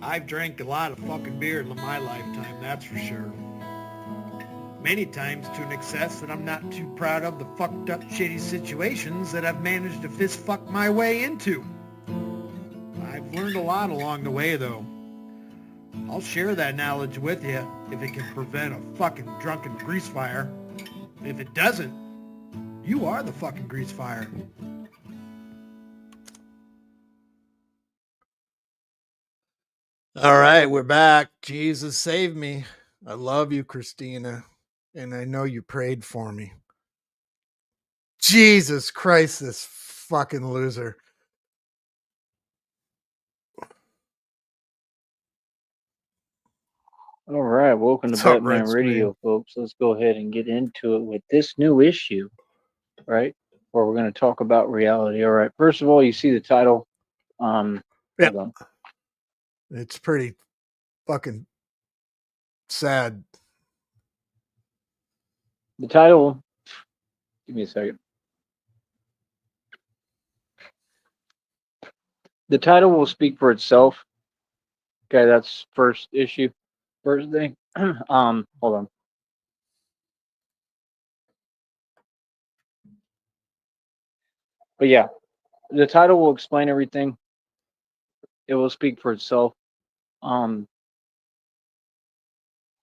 I've drank a lot of fucking beer in my lifetime, that's for sure. Many times to an excess that I'm not too proud of the fucked up shitty situations that I've managed to fist fuck my way into. I've learned a lot along the way though. I'll share that knowledge with you if it can prevent a fucking drunken grease fire. If it doesn't, you are the fucking grease fire. All right, we're back. Jesus save me. I love you, Christina. And I know you prayed for me. Jesus Christ, this fucking loser. All right, welcome to What's up, Batman Red Radio, Screen? folks. Let's go ahead and get into it with this new issue, right? Where we're going to talk about reality. All right, first of all, you see the title. Hold on. It's pretty fucking sad. The title, give me a second. The title will speak for itself. Okay, that's first issue. First thing. Hold on. But yeah, the title will explain everything. It will speak for itself. Um,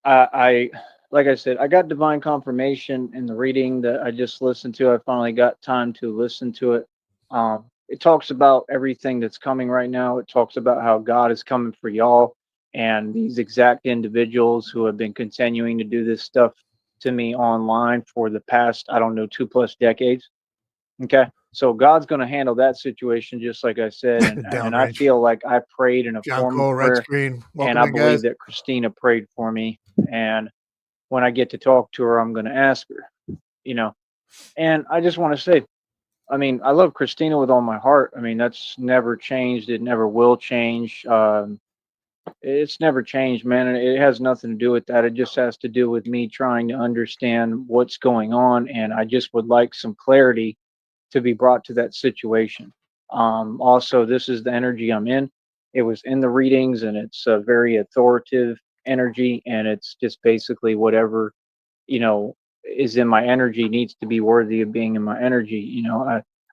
I like I said, I got divine confirmation in the reading that I just listened to. I finally got time to listen to it. It talks about everything that's coming right now. It talks about how God is coming for y'all and these exact individuals who have been continuing to do this stuff to me online for the past, I don't know, 2+ decades. Okay. So God's going to handle that situation just like I said. And I Downrange. feel like I prayed in a John form of Cole, Red prayer, Screen. and Welcome I in, believe guys. that Christina prayed for me. And when I get to talk to her, I'm going to ask her, you know. And I just want to say, I mean, I love Christina with all my heart. I mean, that's never changed. It never will change. It's never changed, man. And it has nothing to do with that. It just has to do with me trying to understand what's going on. And I just would like some clarity to be brought to that situation. Also, this is the energy I'm in. It was in the readings, and it's a very authoritative energy, and it's just basically whatever you know is in my energy needs to be worthy of being in my energy.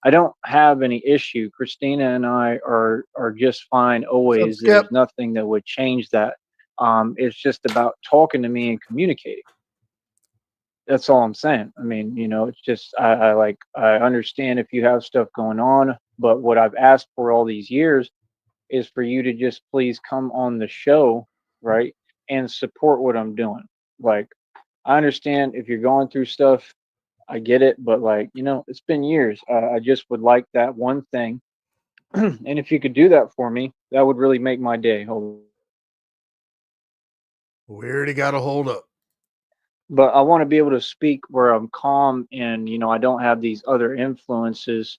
I don't have any issue. Christina and I are just fine What's up, always. Skip? There's nothing that would change that. It's just about talking to me and communicating. That's all I'm saying. I mean, it's just I understand if you have stuff going on, but what I've asked for all these years is for you to just please come on the show, right, and support what I'm doing. Like, I understand if you're going through stuff, I get it, but like, it's been years. I just would like that one thing, and if you could do that for me, that would really make my day. Hold on. We already got a hold up. But I want to be able to speak where I'm calm and I don't have these other influences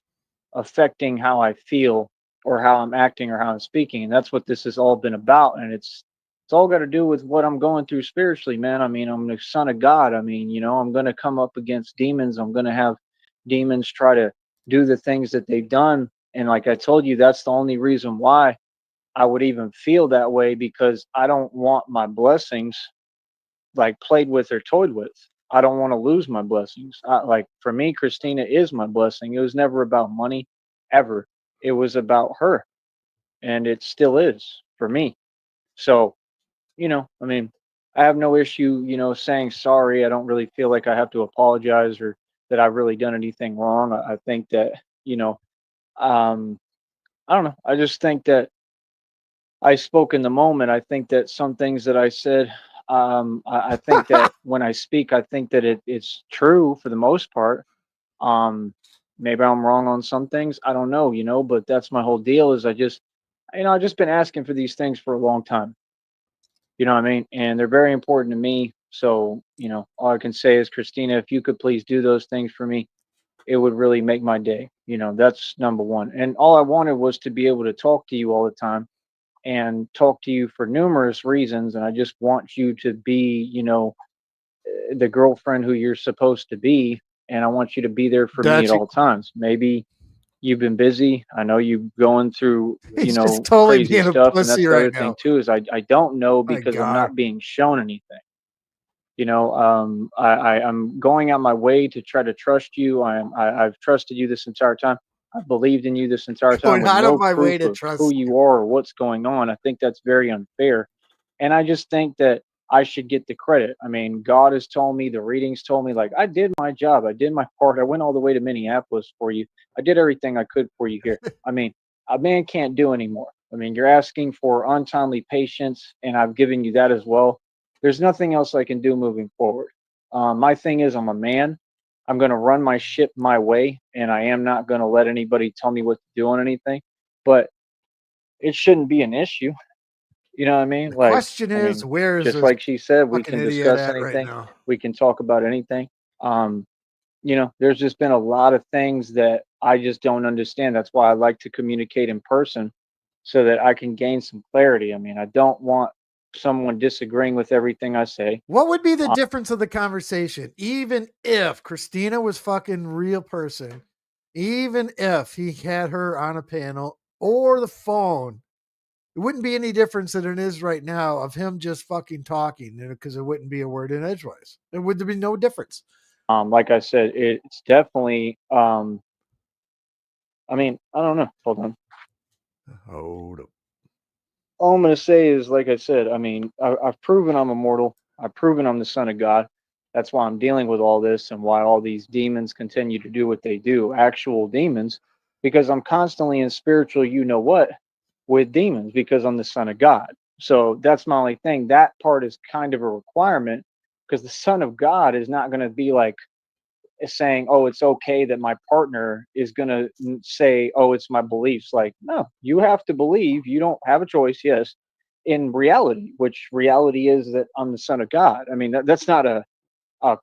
affecting how I feel or how I'm acting or how I'm speaking. And that's what this has all been about. And it's all got to do with what I'm going through spiritually, man. I mean, I'm the son of God. I mean, I'm going to come up against demons. I'm going to have demons try to do the things that they've done. And like I told you, that's the only reason why I would even feel that way, because I don't want my blessings like played with or toyed with. I don't want to lose my blessings. Like for me, Christina is my blessing. It was never about money, ever. It was about her, and it still is for me. So, I mean, I have no issue, saying sorry. I don't really feel like I have to apologize or that I've really done anything wrong. I think that, um, I don't know. I just think that I spoke in the moment. I think that some things that I said, I think that when I speak, I think that it's true for the most part. Um, Maybe I'm wrong on some things. I don't know, but that's my whole deal is I've just been asking for these things for a long time. You know what I mean? And they're very important to me. So, all I can say is, Christina, if you could please do those things for me, it would really make my day. That's number one. And all I wanted was to be able to talk to you all the time and talk to you for numerous reasons. And I just want you to be, the girlfriend who you're supposed to be. And I want you to be there for me at That's all times. Maybe, you've been busy. I know you going through, He's just totally crazy being a stuff. And pussy that's the right other thing now. too, is I don't know My because I'm God. not being shown anything. I'm going out my way to try to trust you. I've trusted you this entire time. I've believed in you this entire time Going with out of no my way proof to of who trust you. you are or what's going on. I think that's very unfair. And I just think that I should get the credit. I mean, God has told me, the readings told me, like, I did my job. I did my part. I went all the way to Minneapolis for you. I did everything I could for you here. I mean, a man can't do anymore. I mean, you're asking for untimely patience, and I've given you that as well. There's nothing else I can do moving forward. My thing is, I'm a man. I'm going to run my ship my way, and I am not going to let anybody tell me what to do on anything. But it shouldn't be an issue. You know what I mean? The Like, question I is, mean, where is just this like she said, we fucking can idiot discuss at right anything. now? We can talk about anything. Um, there's just been a lot of things that I just don't understand. That's why I like to communicate in person so that I can gain some clarity. I mean, I don't want someone disagreeing with everything I say. What would be the difference of the conversation? Even if Christina was fucking real person, even if he had her on a panel or the phone, it wouldn't be any difference than it is right now of him just fucking talking, because it wouldn't be a word in edgewise. There would be no difference. Like I said, it's definitely. I mean, I don't know. Hold on. Hold up. All I'm going to say is, like I said, I mean, I've proven I'm immortal. I've proven I'm the son of God. That's why I'm dealing with all this and why all these demons continue to do what they do, actual demons, because I'm constantly in spiritual, you know what, with demons because I'm the son of God. So that's my only thing. That part is kind of a requirement because the son of God is not going to be like, saying, "Oh, it's okay that my partner is gonna say, oh, it's my beliefs." Like, no, you have to believe. You don't have a choice. Yes, in reality, which reality is that I'm the son of God. I mean, that's not a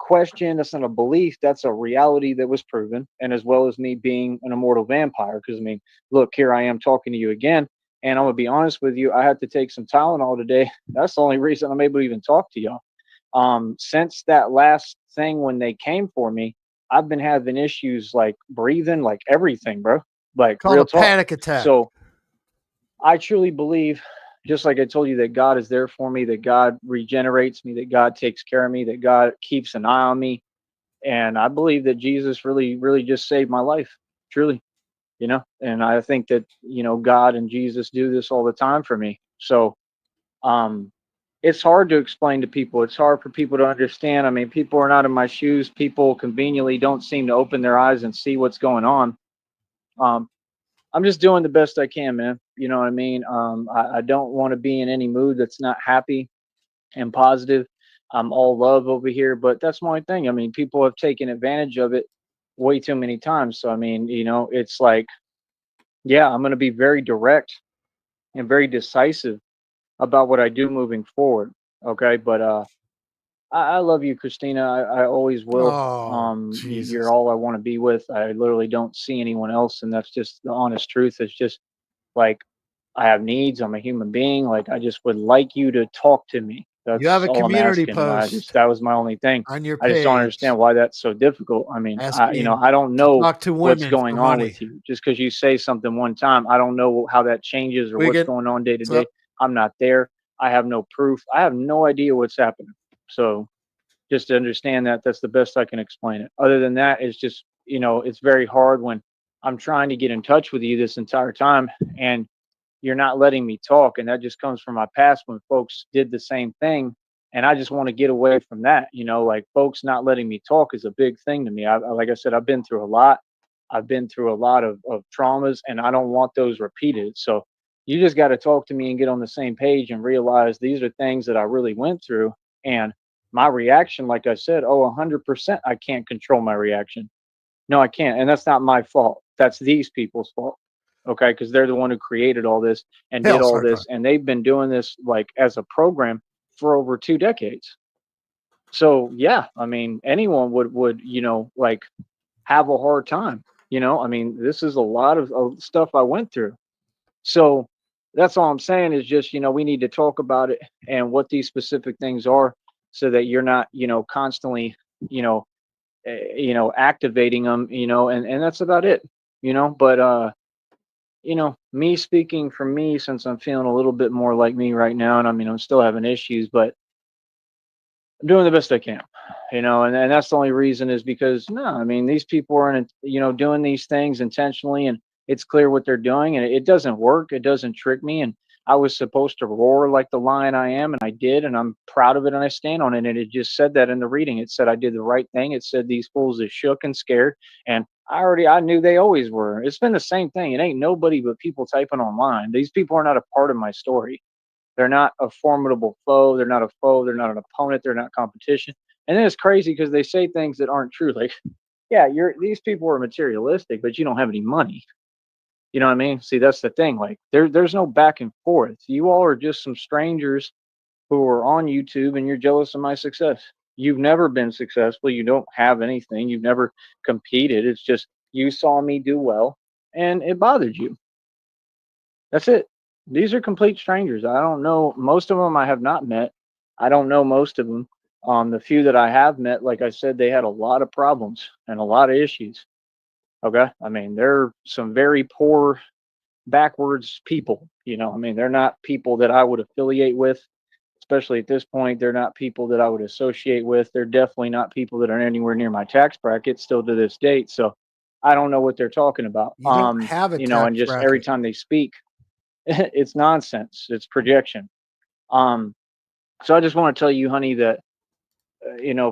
question. That's not a belief. That's a reality that was proven, and as well as me being an immortal vampire. Because I mean, look, here I am talking to you again. And I'm gonna be honest with you, I had to take some Tylenol today. That's the only reason I'm able to even talk to y'all. Since that last thing when they came for me, I've been having issues like breathing, like everything, bro. Like Called real a talk. panic attack. So I truly believe, just like I told you, that God is there for me, that God regenerates me, that God takes care of me, that God keeps an eye on me. And I believe that Jesus really, really just saved my life. Truly. And I think that, God and Jesus do this all the time for me. So um it's hard to explain to people. It's hard for people to understand. I mean, people are not in my shoes. People conveniently don't seem to open their eyes and see what's going on. Um, I'm just doing the best I can, man. You know what I mean? I don't want to be in any mood that's not happy and positive. I'm all love over here, but that's my only thing. I mean, people have taken advantage of it way too many times. So, I mean, it's like, yeah, I'm going to be very direct and very decisive about what I do moving forward. Okay. But, I love you, Christina. I always will. Oh, You're Jesus. all I want to be with. I literally don't see anyone else, and that's just the honest truth. It's just like I have needs. I'm a human being. Like I just would like you to talk to me. You have That's a all I'm community asking, and post that was my only thing. on your I just don't page understand why that's so difficult. I mean, asking I don't to know talk to what's women for going on money. with you. Just because you say something one time, I don't know how that changes or what's Wigan, going on day to what's day. up? I'm not there. I have no proof. I have no idea what's happening. So just to understand that, that's the best I can explain it. Other than that, it's just, it's very hard when I'm trying to get in touch with you this entire time and you're not letting me talk. And that just comes from my past when folks did the same thing. And I just want to get away from that. Like folks not letting me talk is a big thing to me. Like I said, I've been through a lot. I've been through a lot of traumas and I don't want those repeated. So you just got to talk to me and get on the same page and realize these are things that I really went through. And my reaction, like I said, 100%, I can't control my reaction. No, I can't. And that's not my fault. That's these people's fault. Okay. Because they're the one who created all this and did Hell, all sorry, this. And they've been doing this like as a program for over 2 decades. So yeah, I mean, anyone would, like have a hard time. I mean, this is a lot of stuff I went through. So that's all I'm saying is just, we need to talk about it and what these specific things are so that you're not, constantly, activating them, and that's about it. But me speaking for me, since I'm feeling a little bit more like me right now, and I mean, I'm still having issues, but I'm doing the best I can, and that's the only reason is because no, I mean these people are doing these things intentionally, and it's clear what they're doing, and it doesn't work. It doesn't trick me, and I was supposed to roar like the lion I am, and I did, and I'm proud of it, and I stand on it. And it just said that in the reading. It said I did the right thing. It said these fools is shook and scared, and I knew they always were. It's been the same thing. It ain't nobody but people typing online. These people are not a part of my story. They're not a formidable foe. They're not a foe. They're not an opponent. They're not competition. And then it's crazy because they say things that aren't true. Like, yeah, these people are materialistic, but you don't have any money. You know what I mean? See, that's the thing. Like, there's no back and forth. You all are just some strangers who are on YouTube, and you're jealous of my success. You've never been successful. You don't have anything. You've never competed. It's just you saw me do well, and it bothered you. That's it. These are complete strangers. I don't know. Most of them I have not met. I don't know most of them. The few that I have met, like I said, they had a lot of problems and a lot of issues. Okay. I mean, they're some very poor, backwards people. I mean, they're not people that I would affiliate with, especially at this point. They're not people that I would associate with. They're definitely not people that are anywhere near my tax bracket still to this date. So I don't know what they're talking about. You don't have a And tax just every bracket. time they speak, it's nonsense. It's projection. Um, so I just want to tell you, honey, that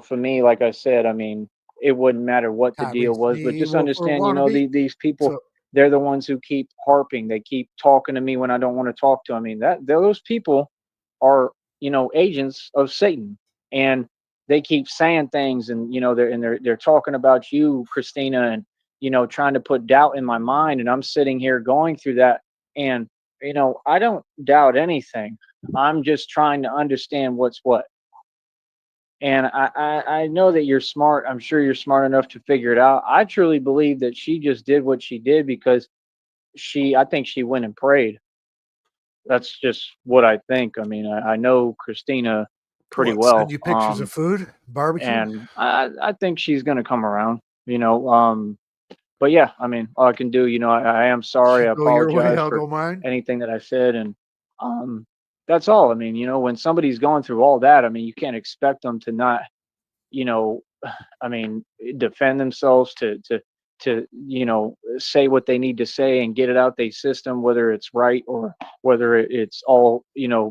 for me, like I said, I mean, it wouldn't matter what the deal was, but Obviously, just Wolfer understand, wannabe. these people, So they're the ones who keep harping. They keep talking to me when I don't want to talk to. I mean, that those people are, agents of Satan, and they keep saying things, and they're talking about you, Christina, and trying to put doubt in my mind, and I'm sitting here going through that, and I don't doubt anything. I'm just trying to understand what's what. And I know that you're smart. I'm sure you're smart enough to figure it out. I truly believe that she just did what she did because I think she went and prayed. That's just what I think. I mean, I know Christina pretty what? Send well. you pictures of food, barbecue. And I think she's going to come around, but yeah, I mean, all I can do, I am sorry. She'll I go your way. apologize I'll for go mine. anything that I said. And um, that's all. I mean, when somebody's going through all that, I mean, you can't expect them to not, you know, I mean, defend themselves to say what they need to say and get it out their system, whether it's right or whether it's all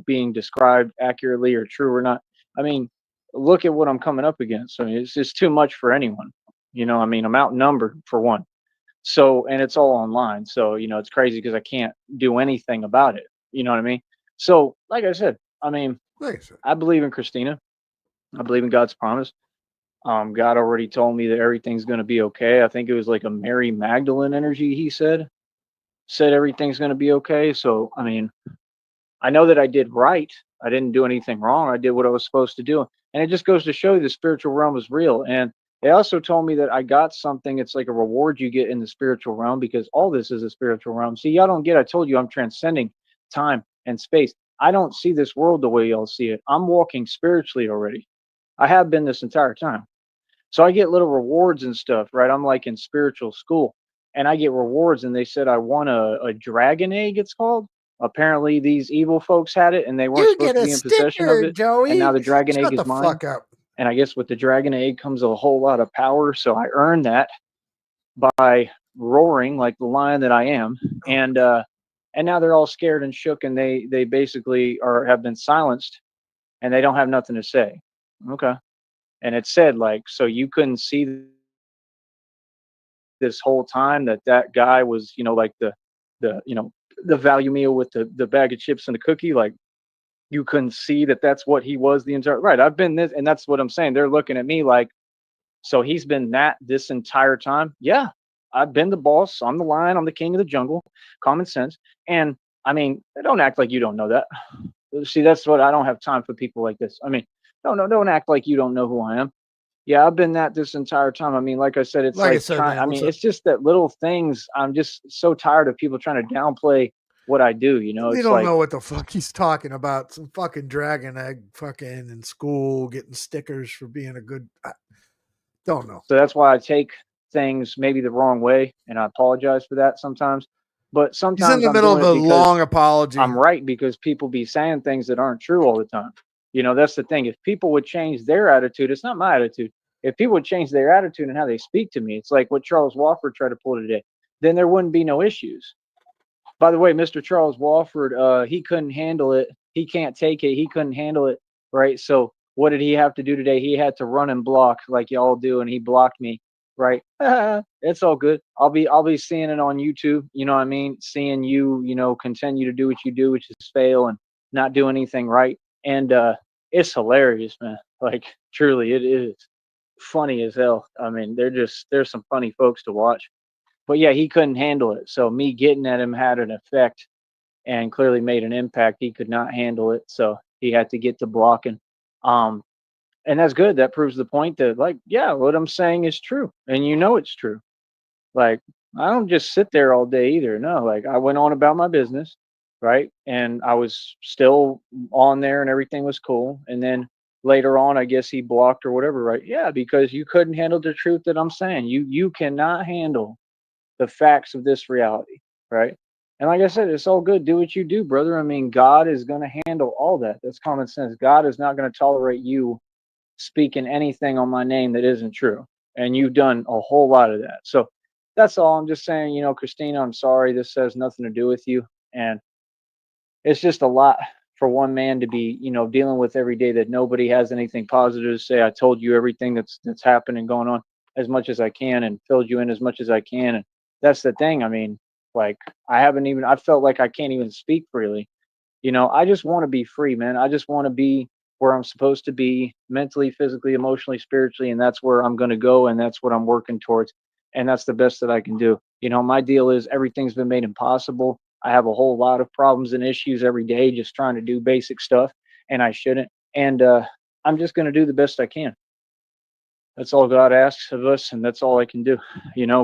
being described accurately or true or not. I mean, look at what I'm coming up against. I mean, it's just too much for anyone. I mean, I'm outnumbered for one. So, and it's all online. So, it's crazy because I can't do anything about it. You know what I mean? So, like I said, I mean, Like I said, I believe in Christina. I believe in God's promise. God already told me that everything's going to be okay. I think it was like a Mary Magdalene energy. He said everything's going to be okay. So, I mean, I know that I did right. I didn't do anything wrong. I did what I was supposed to do. And it just goes to show you the spiritual realm is real. And they also told me that I got something. It's like a reward you get in the spiritual realm because all this is a spiritual realm. See, y'all don't get, I told you I'm transcending time and space. I don't see this world the way y'all see it. I'm walking spiritually already. I have been this entire time. So I get little rewards and stuff, right? I'm like in spiritual school and I get rewards and they said I won a dragon egg, it's called. Apparently these evil folks had it and they weren't you supposed get to a be in possession of sticker, it. And now Joey. the dragon egg Shut is the mine. fuck up. And I guess with the dragon egg comes a whole lot of power. So I earned that by roaring like the lion that I am. And now they're all scared and shook and they basically have been silenced and they don't have nothing to say. Okay. And it said like, so you couldn't see this whole time that guy was like the the value meal with the bag of chips and the cookie, like you couldn't see that's what he was the entire right. I've been this, and that's what I'm saying. They're looking at me like, so he's been that this entire time. Yeah, I've been the boss. I'm the lion. I'm the king of the jungle. Common sense. And I mean, don't act like you don't know that. See, that's what I don't have time for people like this. I mean, no, don't act like you don't know who I am. Yeah, I've been that this entire time. I mean, like I said, it's Like I like said, man, I what's mean, up? it's just that little things. I'm just so tired of people trying to downplay what I do. We It's don't like, know what the fuck he's talking about. Some fucking dragon egg fucking in school getting stickers for being a good. I don't know. so that's why I take things maybe the wrong way, and I apologize for that sometimes. But He's in sometimes the I'm middle of doing a it because long apology. I'm right, because people be saying things that aren't true all the time. That's the thing. If people would change their attitude, it's not my attitude. If people would change their attitude and how they speak to me, it's like what Charles Wofford tried to pull today. Then there wouldn't be no issues. By the way, Mr. Charles Wofford, he couldn't handle it. He can't take it. He couldn't handle it. Right. So what did he have to do today? He had to run and block like y'all do, and he blocked me. Right. It's all good. I'll be seeing it on YouTube. You know what I mean? Seeing you, continue to do what you do, which is fail and not do anything right. And it's hilarious, man. Like truly, it is funny as hell. I mean, there's some funny folks to watch. But yeah, he couldn't handle it. So me getting at him had an effect and clearly made an impact. He could not handle it, so he had to get to blocking. Um, and that's good. That proves the point that, like, yeah, what I'm saying is true, and it's true. Like, I don't just sit there all day either. No, like I went on about my business, right, and I was still on there, and everything was cool. And then later on, I guess he blocked or whatever, right? Yeah, because you couldn't handle the truth that I'm saying. You cannot handle the facts of this reality, right? And like I said, it's all good. Do what you do, brother. I mean, God is going to handle all that. That's common sense. God is not going to tolerate you speaking anything on my name that isn't true. And you've done a whole lot of that. So that's all. I'm just saying, Christina, I'm sorry. This has nothing to do with you. And it's just a lot for one man to be, dealing with every day, that nobody has anything positive to say. I told you everything that's happening, going on, as much as I can, and filled you in as much as I can. And that's the thing. I mean, like, I felt like I can't even speak freely. I just want to be free, man. I just want to be where I'm supposed to be, mentally, physically, emotionally, spiritually, and that's where I'm going to go, and that's what I'm working towards, and that's the best that I can do. My deal is everything's been made impossible. I have a whole lot of problems and issues every day just trying to do basic stuff, and I shouldn't. And I'm just going to do the best I can. That's all God asks of us, and that's all I can do.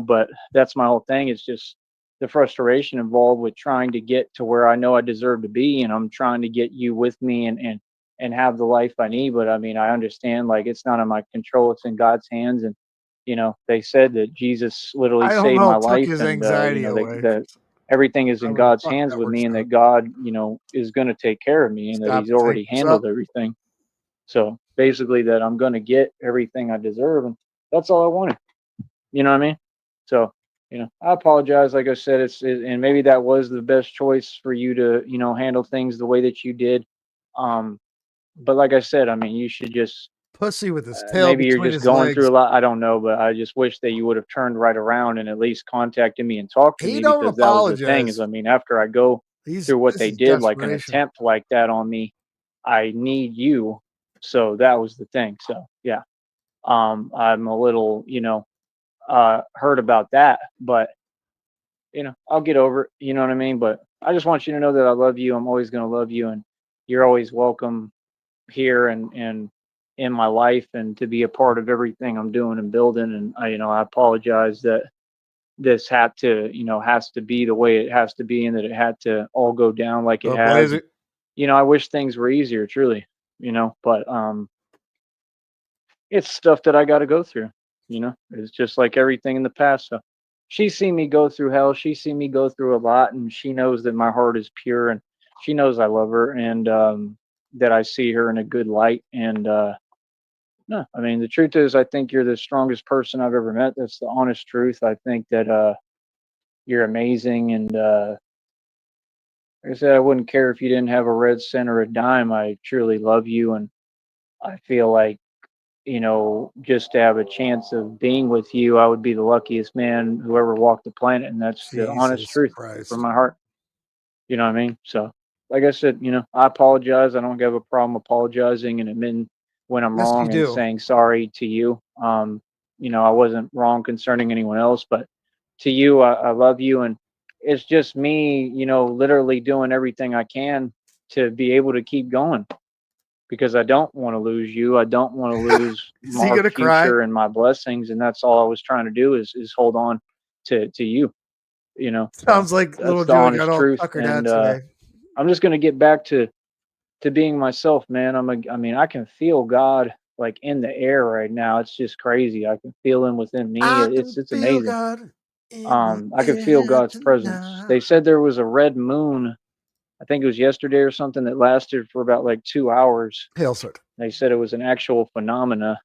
But that's my whole thing, is just the frustration involved with trying to get to where I know I deserve to be, and I'm trying to get you with me, and have the life I need. But I mean, I understand, like, it's not in my control, it's in God's hands. And they said that Jesus literally I don't saved know. my It took life, his and anxiety that, away. that everything is I in would have God's fucked hands that with works me, and out. that God, is going to take care of me, and that Stop He's and take already this up. handled everything. So basically, that I'm going to get everything I deserve, and that's all I wanted. You know what I mean? So, I apologize. Like I said, and maybe that was the best choice for you to, handle things the way that you did. Um, but like I said, I mean, you should just, Pussy with his tail maybe you're between just his going through legs. a lot. I don't know, but I just wish that you would have turned right around and at least contacted me and talked to He me, don't because that was the thing. Is, apologize. I mean, after I go through what This they is did, like an desperation. attempt like that on me, I need you. So that was the thing. So yeah, I'm a little, hurt about that, but I'll get over it. You know what I mean? But I just want you to know that I love you. I'm always going to love you, and you're always welcome here, and in my life, and to be a part of everything I'm doing and building. And I apologize that this has to be the way it has to be, and that it had to all go down like it Oh, has. blaze And, it. I wish things were easier, truly, but it's stuff that I got to go through. It's just like everything in the past. So she's seen me go through hell. She's seen me go through a lot, and she knows that my heart is pure, and she knows I love her, and that I see her in a good light. And no, I mean, the truth is, I think you're the strongest person I've ever met. That's the honest truth. I think that you're amazing, and like I said, I wouldn't care if you didn't have a red cent or a dime. I truly love you, and I feel like, just to have a chance of being with you, I would be the luckiest man who ever walked the planet. And that's the honest Jesus truth from Christ. my heart. You know what I mean? So, like I said, I apologize. I don't have a problem apologizing and admitting when I'm Yes, you wrong, and do. saying sorry to you. I wasn't wrong concerning anyone else, but to you, I love you. And it's just me, literally doing everything I can to be able to keep going, because I don't want to lose you. I don't want to lose Is he my gonna cry? future and my blessings, and that's all I was trying to do, is hold on to you. So Sounds like that's little the Joey got honest all truth. tuckered And out today. I'm just gonna get back to being myself, man. I mean, I can feel God like in the air right now. It's just crazy. I can feel him within me. I can It's feel amazing. God in the I could feel air God's presence. tonight. They said there was a red moon. I think it was yesterday or something that lasted for about like 2 hours. Hail, sir. They said it was an actual phenomena,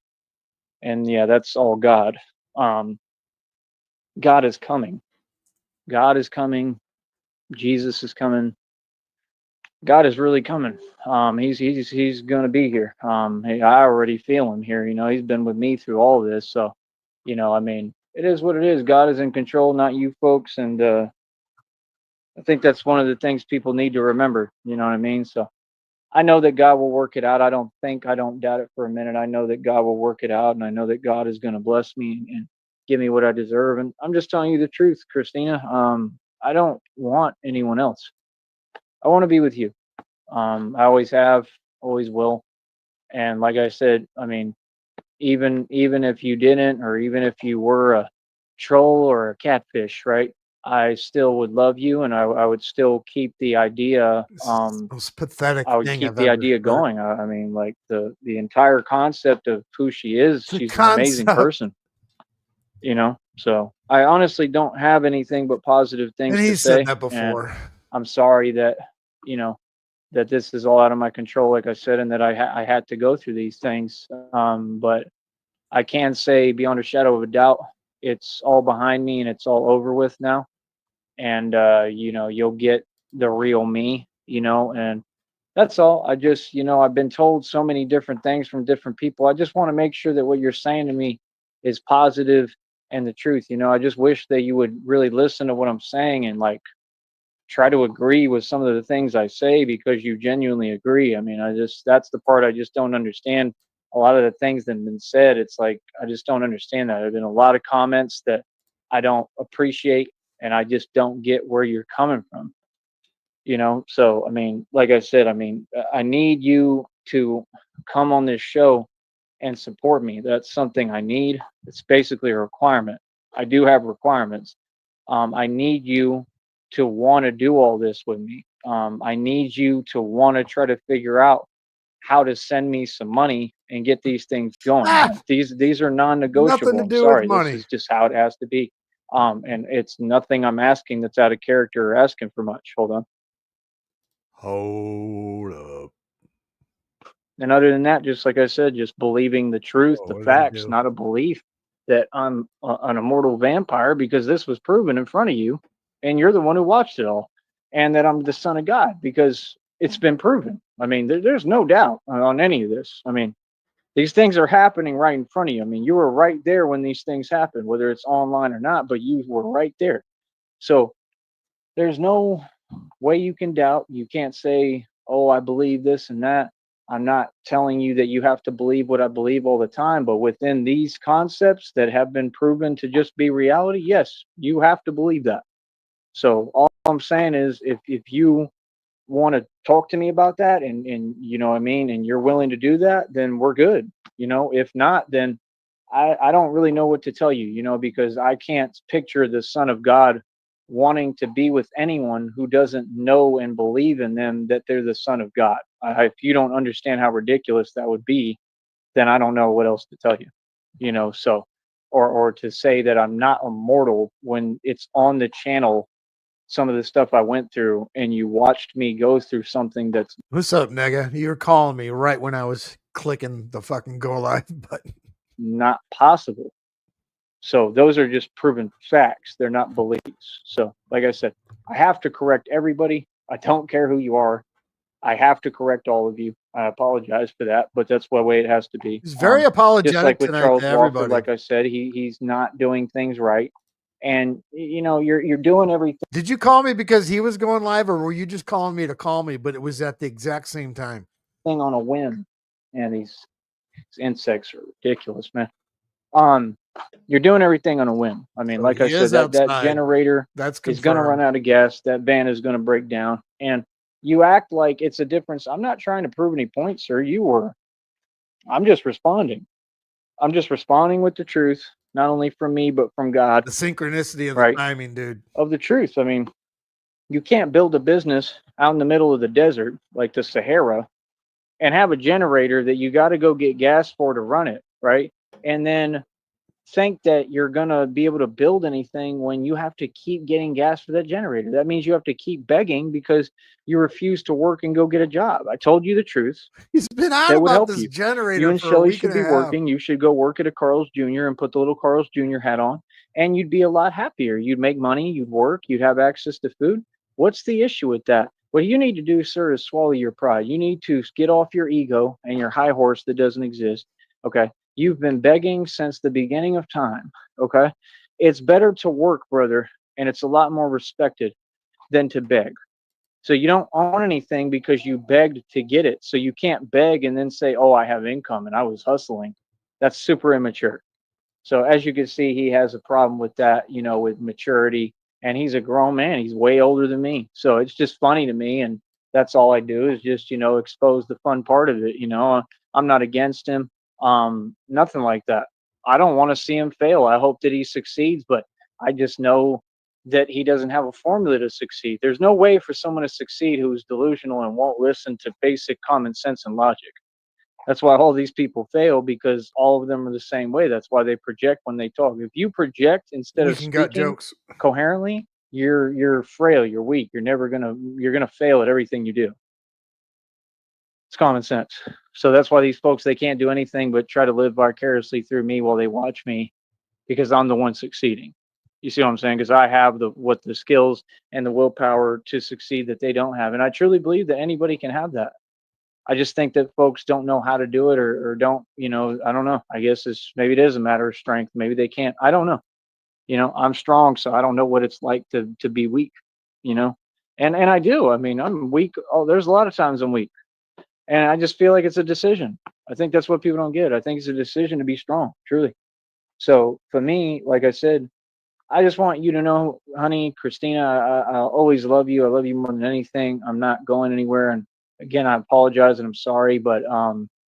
and yeah, that's all God. Um, God is coming. God is coming. Jesus is coming. God is really coming. He's going to be here. Hey, I already feel him here. You know, he's been with me through all this. So, you know, I mean, it is what it is. God is in control, not you folks. And I think that's one of the things people need to remember. You know what I mean? So I know that God will work it out. I don't doubt it for a minute. I know that God will work it out, and I know that God is going to bless me and give me what I deserve. And I'm just telling you the truth, Christina. I don't want anyone else. I want to be with you. I always have, always will. And like I said, I mean, even if you didn't, or even if you were a troll or a catfish, right? I still would love you, and I would still keep the idea. This is the most pathetic I would thing keep I've the ever idea heard. going. I mean, like the entire concept of who she is. The She's an amazing concept. person, you know. So I honestly don't have anything but positive And things to he said say, that and before. I'm sorry that you know that this is all out of my control, like I said, and that I had to go through these things. But I can say beyond a shadow of a doubt, it's all behind me and it's all over with now. And you know, you'll get the real me, you know, and that's all. I just, you know, I've been told so many different things from different people. I just want to make sure that what you're saying to me is positive and the truth. You know, I just wish that you would really listen to what I'm saying and like try to agree with some of the things I say because you genuinely agree. I mean, that's the part I just don't understand. A lot of the things that have been said, it's like I just don't understand that. There have been a lot of comments that I don't appreciate, and I just don't get where you're coming from. You know, so I mean, like I said, I mean, I need you to come on this show and support me. That's something I need. It's basically a requirement. I do have requirements. I need you to want to do all this with me. I need you to want to try to figure out how to send me some money and get these things going. Ah, Like these are nothing non-negotiable. to I'm do with sorry. This money. is just how it has to be. And it's nothing I'm asking that's out of character or asking for much. Hold on. Hold up. And other than that, just like I said, just believing the truth, Oh, the what did I facts, do? not a belief that I'm an immortal vampire because this was proven in front of you and you're the one who watched it all. And that I'm the son of God because it's been proven. I mean, there's no doubt on any of this. I mean, these things are happening right in front of you. I mean, you were right there when these things happen, whether it's online or not, but you were right there. So there's no way you can doubt. You can't say, oh, I believe this and that. I'm not telling you that you have to believe what I believe all the time, but within these concepts that have been proven to just be reality, yes, you have to believe that. So all I'm saying is if you want to talk to me about that and you know what I mean, and you're willing to do that, then we're good. You know, if not, then I don't really know what to tell you, you know, because I can't picture the Son of God wanting to be with anyone who doesn't know and believe in them that they're the Son of God. If you don't understand how ridiculous that would be, then I don't know what else to tell you, you know. So, or to say that I'm not immortal when it's on the channel, some of the stuff I went through, and you watched me go through something that's What's up, nigga? You were calling me right when I was clicking the fucking go live button. not possible. So those are just proven facts. They're not beliefs. So, like I said, I have to correct everybody. I don't care who you are. I have to correct all of you. I apologize for that, but that's the way it has to be. He's very Just apologetic like with tonight to Charles Walker, everybody. like I said, he's not doing things right, and you know you're doing everything Did you call me because he was going live, or were you just calling me to call me, but it was at the exact same time? on a whim, and these insects are ridiculous, man. Um, you're doing everything on a whim. I mean, So like I he said, is that outside. generator That's is going to run confirmed. out of gas. That van is going to break down, and you act like it's a difference. I'm not trying to prove any points, sir. You were. I'm just responding. I'm just responding with the truth, not only from me but from God, The synchronicity of the right? timing, dude. Of the truth. I mean, you can't build a business out in the middle of the desert like the Sahara and have a generator that you got to go get gas for to run it, right? And then think that you're going to be able to build anything when you have to keep getting gas for that generator. That means you have to keep begging because you refuse to work and go get a job. I told you the truth. He's been on That would about help this you. You generator and for a Shelly week should and a be half. working. You should go work at a Carl's Jr. and put the little Carl's Jr. hat on, and you'd be a lot happier. You'd make money, you'd work, you'd have access to food. What's the issue with that? What you need to do, sir, is swallow your pride. You need to get off your ego and your high horse that doesn't exist. Okay. You've been begging since the beginning of time. Okay. It's better to work, brother, and it's a lot more respected than to beg. So you don't own anything because you begged to get it. So you can't beg and then say, "Oh, I have income and I was hustling." That's super immature. So as you can see, he has a problem with that, with maturity. And he's a grown man. He's way older than me. So it's just funny to me. And that's all I do is just, expose the fun part of it. I'm not against him. Nothing like that. I don't want to see him fail. I hope that he succeeds, but I just know that he doesn't have a formula to succeed. There's no way for someone to succeed who's delusional and won't listen to basic common sense and logic. That's why all these people fail, because all of them are the same way. That's why they project when they talk. If you project instead We of can gut speaking jokes. coherently, you're frail, you're weak. You're gonna fail at everything you do. It's common sense. So that's why these folks, they can't do anything but try to live vicariously through me while they watch me, because I'm the one succeeding. You see what I'm saying? Because I have the skills and the willpower to succeed that they don't have. And I truly believe that anybody can have that. I just think that folks don't know how to do it, or don't, I don't know. I guess maybe it is a matter of strength. Maybe they can't. I don't know. I'm strong, so I don't know what it's like to be weak, you know. And I do. I mean, I'm weak. Oh, there's a lot of times I'm weak. And I just feel like it's a decision. I think that's what people don't get. I think it's a decision to be strong, truly. So for me, like I said, I just want you to know, honey, Christina, I'll always love you. I love you more than anything. I'm not going anywhere. And again, I apologize and I'm sorry, but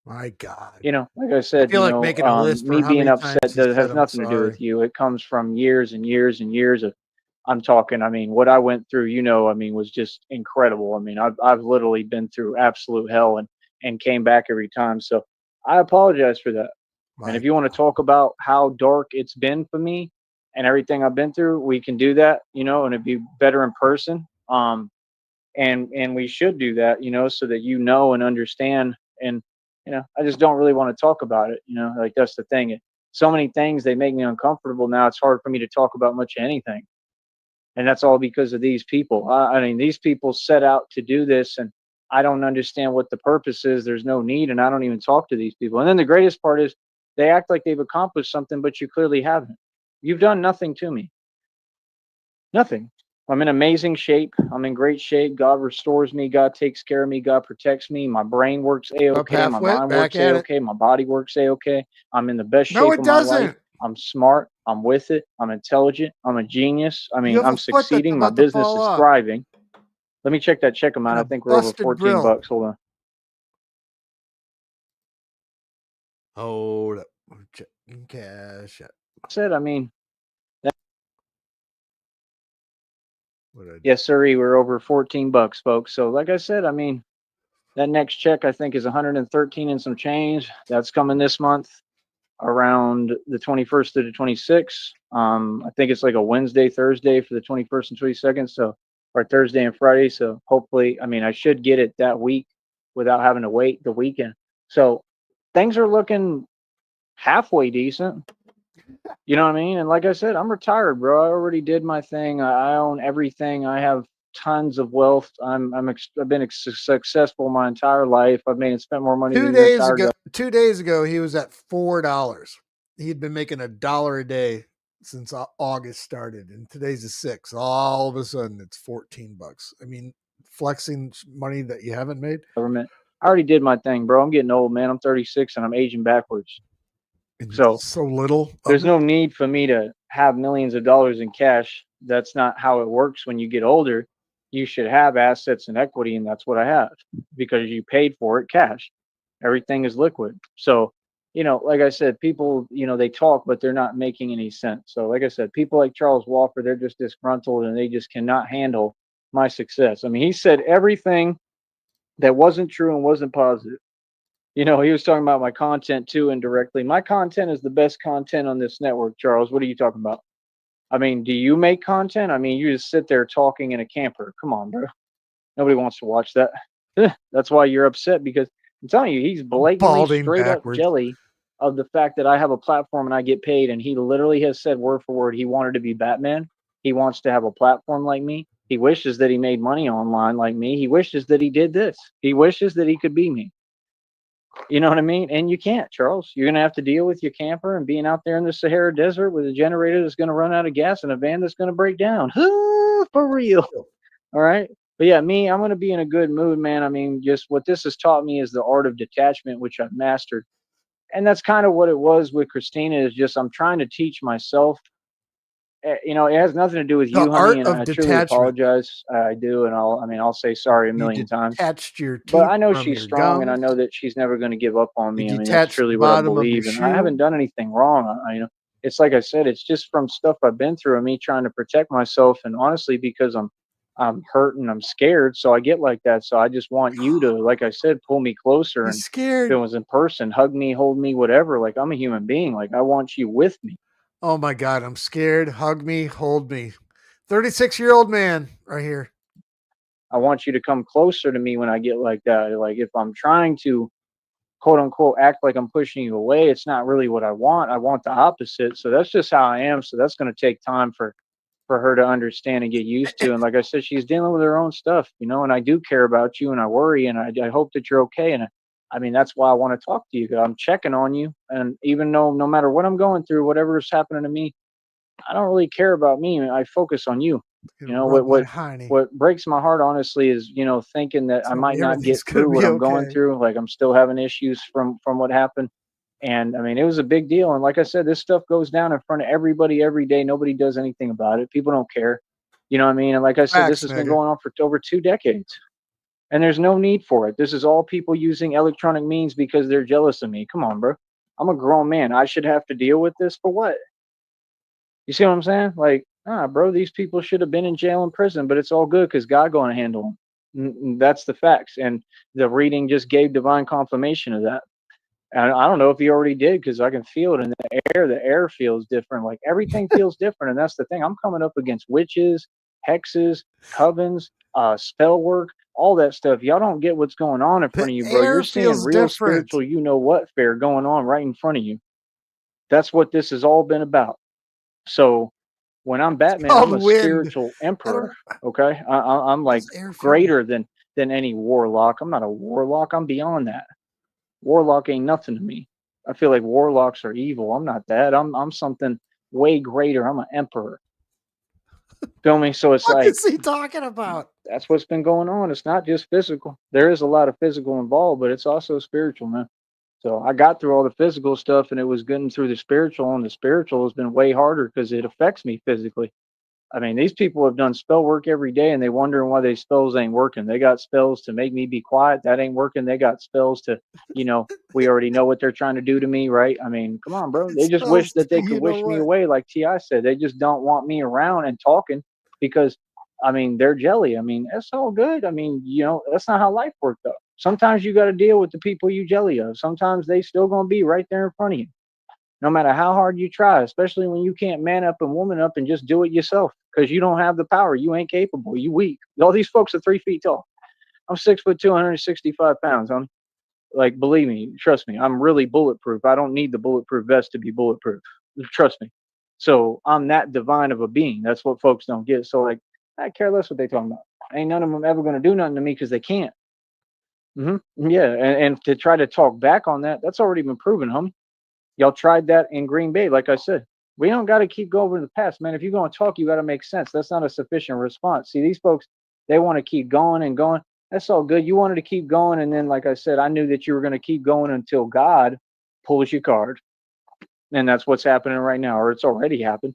My God. like I I said, feel like making a list for me how being many times upset he that said has I'm nothing to do sorry. with you. It comes from years and years and years of, I'm talking, I mean, what I went through, I mean, was just incredible. I mean, I've literally been through absolute hell and came back every time. So I apologize for that. And My if you want to talk about how dark it's been for me and everything I've been through, we can do that, and it'd be better in person. And we should do that, so that and understand. And I just don't really want to talk about it. Like, that's the thing. So many things, they make me uncomfortable now. It's hard for me to talk about much of anything, and that's all because of these people. I mean, these people set out to do this, and I don't understand what the purpose is. There's no need, and I don't even talk to these people. And then the greatest part is they act like they've accomplished something, but you clearly haven't. You've done nothing to me. Nothing. I'm in amazing shape. I'm in great shape. God restores me. God takes care of me. God protects me. My brain works up a-okay. My halfway, mind back works at it. a-okay. My body works a-okay. I'm in the best No, shape it of my life. doesn't. I'm smart. I'm with it. I'm intelligent. I'm a genius. I You mean, have a I'm foot that's succeeding. My about to business fall is off thriving. Let me check that check amount. and I a think we're over busted 14 grill. bucks. Hold on. Hold up. I'm checking cash. I mean, What did I do? yes, sir. We're over 14 bucks, folks. So like I said, I mean, that next check I think is 113 and some change. That's coming this month around the 21st to the 26th. I think it's like a Wednesday, Thursday for the 21st and 22nd. So, or Thursday and Friday. So hopefully, I mean, I should get it that week without having to wait the weekend. So things are looking halfway decent. You know what I mean? And like I said, I'm retired, bro. I already did my thing. I own everything. I have tons of wealth. I've been successful my entire life. I've made and spent more money than your entire 2 days ago, he was at $4. He'd been making $1 a day since August started, and today's the 6th. All of a sudden, it's 14 bucks. I mean, flexing money that you haven't made. government. I already did my thing, bro. I'm getting old, man. I'm 36 and I'm aging backwards. And So so little. there's no need for me to have millions of dollars in cash. That's not how it works when you get older. You should have assets and equity, and that's what I have because you paid for it cash. Everything is liquid. So, like I said, people, they talk, but they're not making any sense. So, like I said, people like Charles Walker, they're just disgruntled and they just cannot handle my success. I mean, he said everything that wasn't true and wasn't positive. You know, he was talking about my content too indirectly. My content is the best content on this network, Charles. What are you talking about? I mean, do you make content? I mean, you just sit there talking in a camper. Come on, bro. Nobody wants to watch that. That's why you're upset because I'm telling you, he's blatantly Balding straight up backwards. jelly of the fact that I have a platform and I get paid. And he literally has said word for word he wanted to be Batman. He wants to have a platform like me. He wishes that he made money online like me. He wishes that he did this. He wishes that he could be me. You know what I mean? And you can't, Charles. You're going to have to deal with your camper and being out there in the Sahara Desert with a generator that's going to run out of gas and a van that's going to break down. For real. All right. But yeah, me, I'm going to be in a good mood, man. I mean, just what this has taught me is the art of detachment, which I've mastered. And that's kind of what it was with Christina is just I'm trying to teach myself. You know, it has nothing to do with The you, honey, art and of I truly detachment. apologize. I do, and I'll say sorry a You million times. detached your But teeth I know from she's your strong, and I gums. know that she's never going to give up on You me. I mean, that's detached the truly what I bottom of your believe, and I haven't shoe. done anything wrong. You know, it's like I said, it's just from stuff I've been through, and me trying to protect myself, and honestly, because I'm hurt and I'm scared, so I get like that. So I just want you to, like I said, pull me closer, He's and if it scared. was in person, hug me, hold me, whatever. Like I'm a human being. Like I want you with me. Oh my God, I'm scared. Hug me, hold me. 36-year-old man right here. I want you to come closer to me when I get like that. Like if I'm trying to quote unquote act like I'm pushing you away, it's not really what I want. I want the opposite. So that's just how I am. So that's going to take time for her to understand and get used to. And like I said, she's dealing with her own stuff, you know. And I do care about you, and I worry, and I hope that you're okay. And I mean, that's why I want to talk to you. 'Cause I'm checking on you, and even though no matter what I'm going through, whatever is happening to me, I don't really care about me. I focus on you. Gonna You know rub my honey. what breaks my heart honestly is thinking that I Tell me might not get everything's gonna through what be I'm going okay. through. Like I'm still having issues from what happened. And I mean, it was a big deal. And like I said, this stuff goes down in front of everybody every day. Nobody does anything about it. People don't care. You know what I mean? And like I said, this Facts, has been nigga. going on for over 2 decades. And there's no need for it. This is all people using electronic means because they're jealous of me. Come on, bro. I'm a grown man. I should have to deal with this for what? You see what I'm saying? Like, bro, these people should have been in jail and prison, but it's all good because God going to handle them. That's the facts. And the reading just gave divine confirmation of that. And I don't know if he already did because I can feel it in the air. The air feels different. Like everything feels different. And that's the thing. I'm coming up against witches, hexes, covens, spell work, all that stuff. Y'all don't get what's going on in The front of you, bro. You're air seeing feels real different. spiritual, you know what, fair going on right in front of you. That's what this has all been about. So when I'm It's Batman, called I'm a wind. spiritual I emperor. don't. Okay, I'm What like does air feel like? greater than any warlock. I'm not a warlock. I'm beyond that. Warlock ain't nothing to me. I feel like warlocks are evil. I'm not that. I'm something way greater. I'm an emperor. Feel me? So it's What like is he talking about? that's what's been going on. It's not just physical. There is a lot of physical involved, but it's also spiritual, man. So I got through all the physical stuff and it was getting through the spiritual, and the spiritual has been way harder because it affects me physically. I mean, these people have done spell work every day and they wondering why their spells ain't working. They got spells to make me be quiet. That ain't working. They got spells to, we already know what they're trying to do to me, right? I mean, come on, bro. It They just wish spells that to they could you know wish me what? away, like T.I. said. They just don't want me around and talking because, I mean, they're jelly. I mean, that's all good. I mean, that's not how life works, though. Sometimes you got to deal with the people you jelly of. Sometimes they still going to be right there in front of you no matter how hard you try, especially when you can't man up and woman up and just do it yourself because you don't have the power. You ain't capable. You weak. All these folks are 3 feet tall. I'm 6'2", 265 pounds. I'm like, believe me, trust me, I'm really bulletproof. I don't need the bulletproof vest to be bulletproof. Trust me. So I'm that divine of a being. That's what folks don't get. So like, I care less what they talking about. Ain't none of them ever going to do nothing to me because they can't. Yeah, and to try to talk back on that, that's already been proven, homie. Y'all tried that in Green Bay, like I said. We don't got to keep going over the past, man. If you're going to talk, you got to make sense. That's not a sufficient response. See, these folks, they want to keep going and going. That's all good. You wanted to keep going, and then, like I said, I knew that you were going to keep going until God pulls your card, and that's what's happening right now, or it's already happened.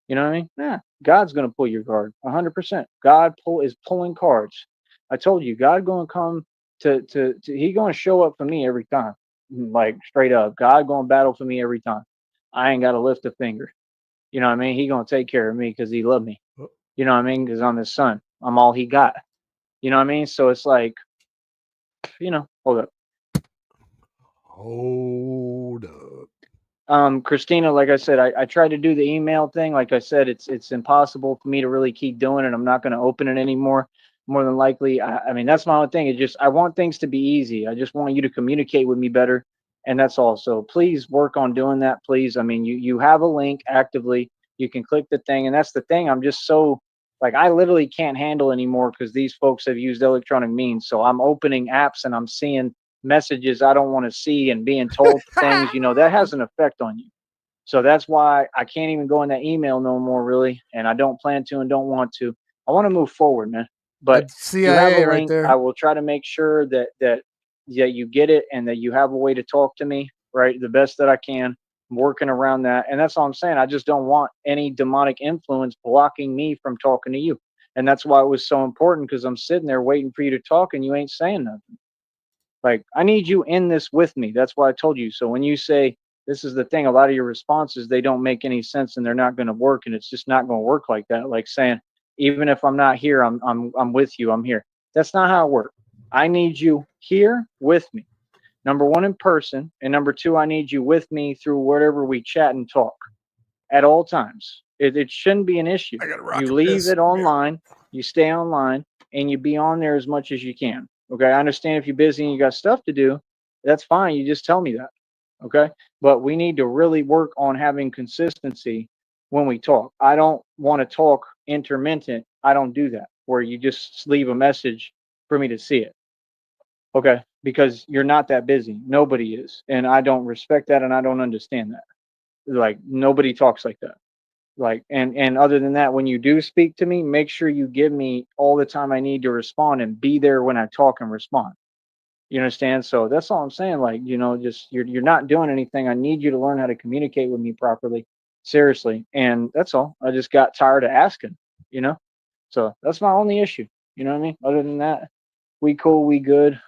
You know what I mean? Yeah, God's going to pull your card, 100%. Is pulling cards. I told you, God going to come He going to show up for me every time, like straight up. God going to battle for me every time. I ain't got to lift a finger. You know what I mean? He going to take care of me because he loved me. You know what I mean? Because I'm his son. I'm all he got. You know what I mean? So it's like, hold up. Hold up. Christina, like I said, I tried to do the email thing. Like I said, it's impossible for me to really keep doing it. I'm not going to open it anymore. More than likely, I mean that's my own thing. It just I want things to be easy. I just want you to communicate with me better, and that's all. So please work on doing that, please. I mean, you have a link actively. You can click the thing, and that's the thing. I'm just so like I literally can't handle anymore because these folks have used electronic means. So I'm opening apps and I'm seeing messages I don't want to see and being told things, that has an effect on you. So that's why I can't even go in that email no more, really. And I don't plan to and don't want to. I want to move forward, man. But That's you have a CIA right link. I there. will try to make sure that you get it and that you have a way to talk to me, right? The best that I can. I'm working around that. And that's all I'm saying. I just don't want any demonic influence blocking me from talking to you. And that's why it was so important because I'm sitting there waiting for you to talk and you ain't saying nothing. Like, I need you in this with me. That's why I told you. So when you say this is the thing, a lot of your responses, they don't make any sense and they're not going to work. And it's just not going to work like that. Like saying, even if I'm not here, I'm with you. I'm here. That's not how it works. I need you here with me. Number one, in person. And number two, I need you with me through whatever we chat and talk at all times. It shouldn't be an issue. I got a You rocket leave piss. it online, you stay online, and you be on there as much as you can. Okay. I understand if you're busy and you got stuff to do, that's fine. You just tell me that. Okay. But we need to really work on having consistency when we talk. I don't want to talk intermittent. I don't do that where you just leave a message for me to see it. Okay. Because you're not that busy. Nobody is. And I don't respect that and I don't understand that. Like nobody talks like that. Like and other than that, when you do speak to me, make sure you give me all the time I need to respond and be there when I talk and respond. You understand? So that's all I'm saying. Like, just you're not doing anything. I need you to learn how to communicate with me properly. Seriously. And that's all. I just got tired of asking, you know? So that's my only issue. You know what I mean? Other than that, we cool, we good.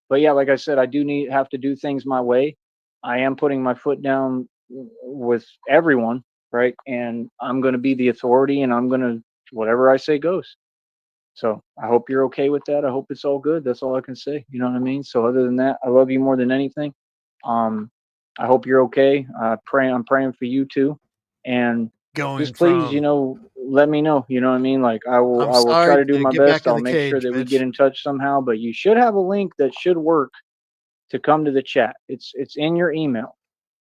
But yeah, like I said, I do have to do things my way. I am putting my foot down with everyone, right? And I'm gonna be the authority and I'm gonna whatever I say goes. So I hope you're okay with that. I hope it's all good. That's all I can say. You know what I mean? So other than that, I love you more than anything. Um, I hope you're okay. I'm praying for you too. And Going just please, from let me know. You know what I mean? Like I'm I will try sorry to do to my get back best. in I'll the make sure cage, that we get bitch. in touch somehow. But you should have a link that should work to come to the chat. It's in your email.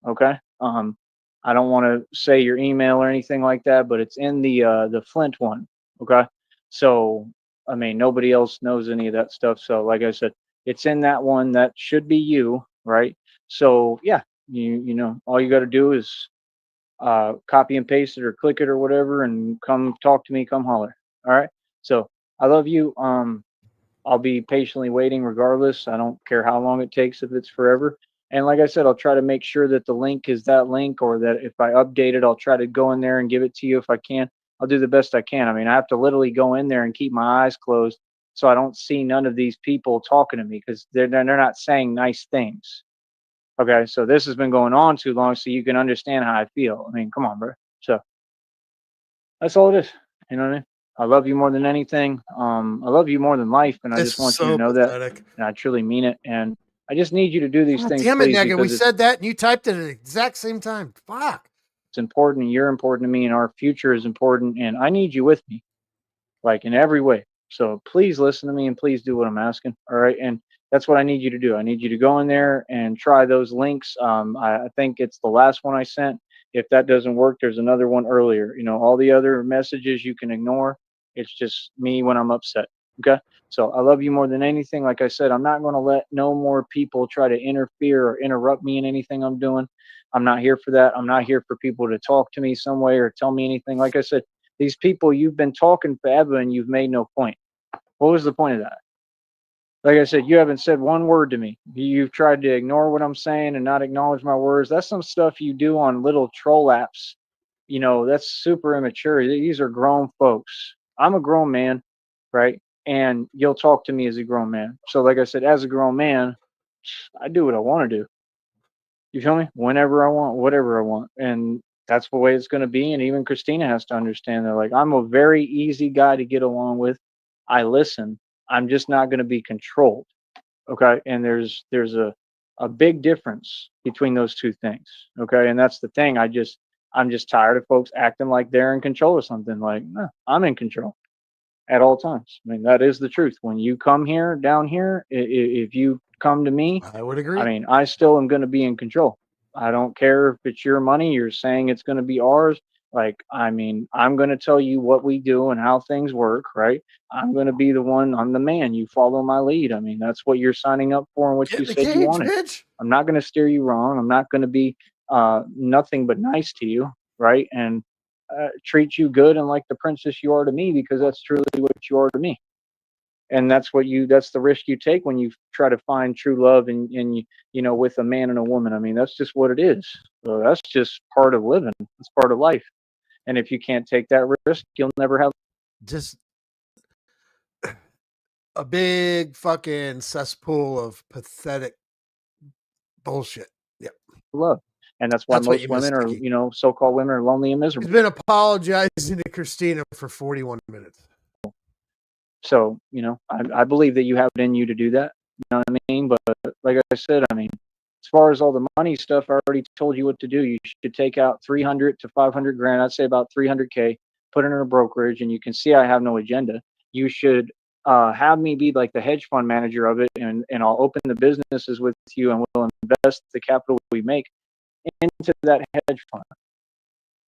Okay. I don't want to say your email or anything like that, but it's in the Flint one. Okay. So I mean nobody else knows any of that stuff. So like I said, it's in that one. That should be you, right? So yeah, all you got to do is copy and paste it or click it or whatever, and come talk to me. Come holler. All right. So I love you. I'll be patiently waiting regardless. I don't care how long it takes if it's forever. And like I said, I'll try to make sure that the link is that link or that if I update it, I'll try to go in there and give it to you if I can. I'll do the best I can. I mean, I have to literally go in there and keep my eyes closed so I don't see none of these people talking to me because they're not saying nice things. Okay, so this has been going on too long, so you can understand how I feel. I mean, come on, bro. So that's all it is. You know what I mean? I love you more than anything. I love you more than life, and I It's just want you to so know that, pathetic. and I truly mean it. And I just need you to do these God things, damn it, please, nigga. We because said that and you typed it at the exact same time. Fuck. it's important, and you're important to me, and our future is important, and I need you with me, like in every way. So please listen to me and please do what I'm asking. All right. And that's what I need you to do. I need you to go in there and try those links. I think it's the last one I sent. If that doesn't work, there's another one earlier. All the other messages you can ignore. It's just me when I'm upset. Okay. So I love you more than anything. Like I said, I'm not going to let no more people try to interfere or interrupt me in anything I'm doing. I'm not here for that. I'm not here for people to talk to me some way or tell me anything. Like I said, these people, you've been talking forever and you've made no point. What was the point of that? Like I said, you haven't said one word to me. You've tried to ignore what I'm saying and not acknowledge my words. That's some stuff you do on little troll apps. That's super immature. These are grown folks. I'm a grown man, right? And you'll talk to me as a grown man. So, like I said, as a grown man, I do what I want to do. You feel me? Whenever I want, whatever I want. And that's the way it's going to be. And even Christina has to understand that. Like, I'm a very easy guy to get along with. I listen. I'm just not going to be controlled. Okay. And there's a a big difference between those two things. Okay, and that's the thing. I'm just tired of folks acting like they're in control of something. Like, no, I'm in control at all times. I mean, that is the truth. When you come here, down here, if you come to me, I would I agree. mean, I still am going to be in control. I don't care if it's your money, you're saying it's going to be ours. Like, I mean, I'm going to tell you what we do and how things work, right? I'm going to be the one, I'm the man. You follow my lead. I mean, that's what you're signing up for and what Get you in the said you cage, wanted. bitch. I'm not going to steer you wrong. I'm not going to be nothing but nice to you, right? And treat you good and like the princess you are to me, because that's truly what you are to me. And that's the risk you take when you try to find true love and you know, with a man and a woman. I mean, that's just what it is. So that's just part of living. It's part of life. And if you can't take that risk, you'll never have Just a big fucking cesspool of pathetic bullshit. Yep. love. And that's why That's what you most miss, women are, Sticky. you know, so-called women are lonely and miserable. He's been apologizing to Christina for 41 minutes. So, you know, I believe that you have it in you to do that. You know what I mean? But like I said, I mean, as far as all the money stuff, I already told you what to do. You should take out 300 to 500 grand. I'd say about 300K, put it in a brokerage, and you can see I have no agenda. You should have me be like the hedge fund manager of it, and I'll open the businesses with you, and we'll invest the capital we make into that hedge fund,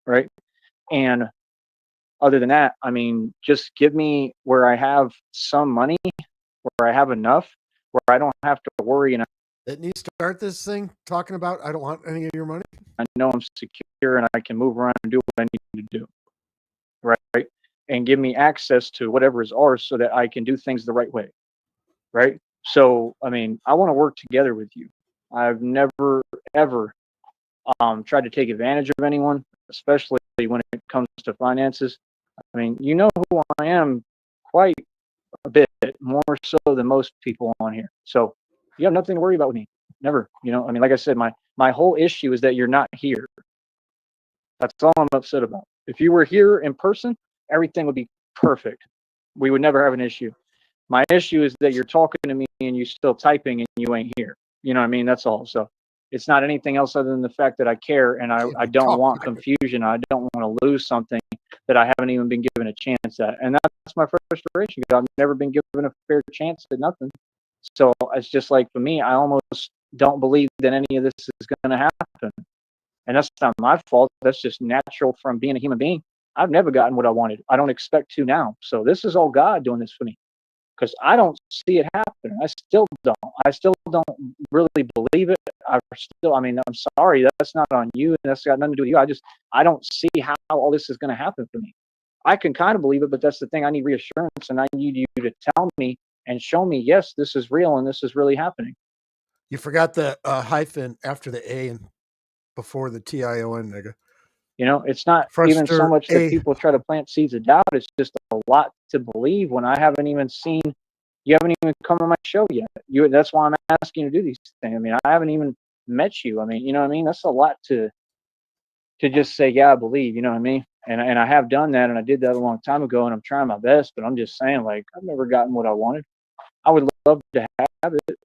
right? And other than that, I mean, just give me where I have some money, where I have enough, where I don't have to worry, and Didn't you start this thing talking about I don't want any of your money? I know I'm secure and I can move around and do what I need to do, right? And give me access to whatever is ours so that I can do things the right way, right? So, I mean, I want to work together with you. I've never, ever tried to take advantage of anyone, especially when it comes to finances. I mean, you know who I am quite a bit more so than most people on here. So you have nothing to worry about with me. Never. You know, I mean, like I said, my whole issue is that you're not here. That's all I'm upset about. If you were here in person, everything would be perfect. We would never have an issue. My issue is that you're talking to me and you're still typing and you ain't here. You know what I mean? That's all. So it's not anything else other than the fact that I care and I don't want confusion. I don't want to lose something that I haven't even been given a chance at. And that's my frustration, because I've never been given a fair chance at nothing. So it's just like, for me, I almost don't believe that any of this is going to happen. And that's not my fault. That's just natural from being a human being. I've never gotten what I wanted. I don't expect to now. So this is all God doing this for me, because I don't see it happening. I still don't. I still don't really believe it. I mean, I'm sorry. That's not on you. And that's got nothing to do with you. I don't see how all this is going to happen for me. I can kind of believe it, but that's the thing. I need reassurance, and I need you to tell me and show me, yes, this is real and this is really happening. You forgot the hyphen after the A and before the TION, nigga. You know, it's not even so much that people try to plant seeds of doubt. It's just a lot to believe when I haven't even seen, you haven't even come on my show yet. That's why I'm asking you to do these things. I mean, I haven't even met you. I mean, you know what I mean? That's a lot to just say, yeah, I believe, you know what I mean? And I have done that, and I did that a long time ago, and I'm trying my best, but I'm just saying, like, I've never gotten what I wanted. I would love to have it,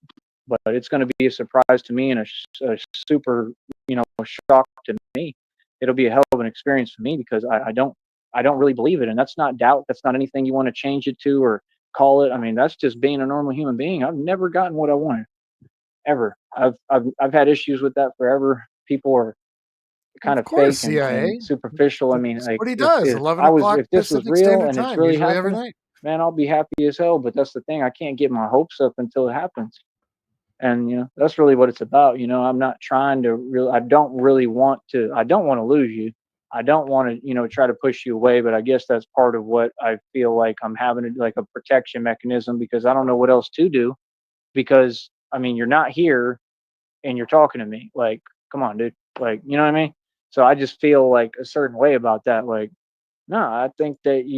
but it's going to be a surprise to me and a super, you know, shock to me. It'll be a hell of an experience for me, because I don't really believe it, and that's not doubt. That's not anything you want to change it to or call it. I mean, that's just being a normal human being. I've never gotten what I wanted, ever. I've had issues with that forever. People are kind of fake and superficial. I mean, That's like, what he does. 11 o'clock if this was Pacific real Standard and it's Time, really usually every happening, night. man, I'll be happy as hell. But that's the thing. I can't get my hopes up until it happens. And, you know, that's really what it's about. You know, I'm not trying to really, I don't want to lose you. I don't want to, you know, try to push you away, but I guess that's part of what I feel like I'm having, like a protection mechanism, because I don't know what else to do. Because, I mean, you're not here and you're talking to me. Like, come on, dude. Like, you know what I mean? So I just feel like a certain way about that. Like, no, I think that you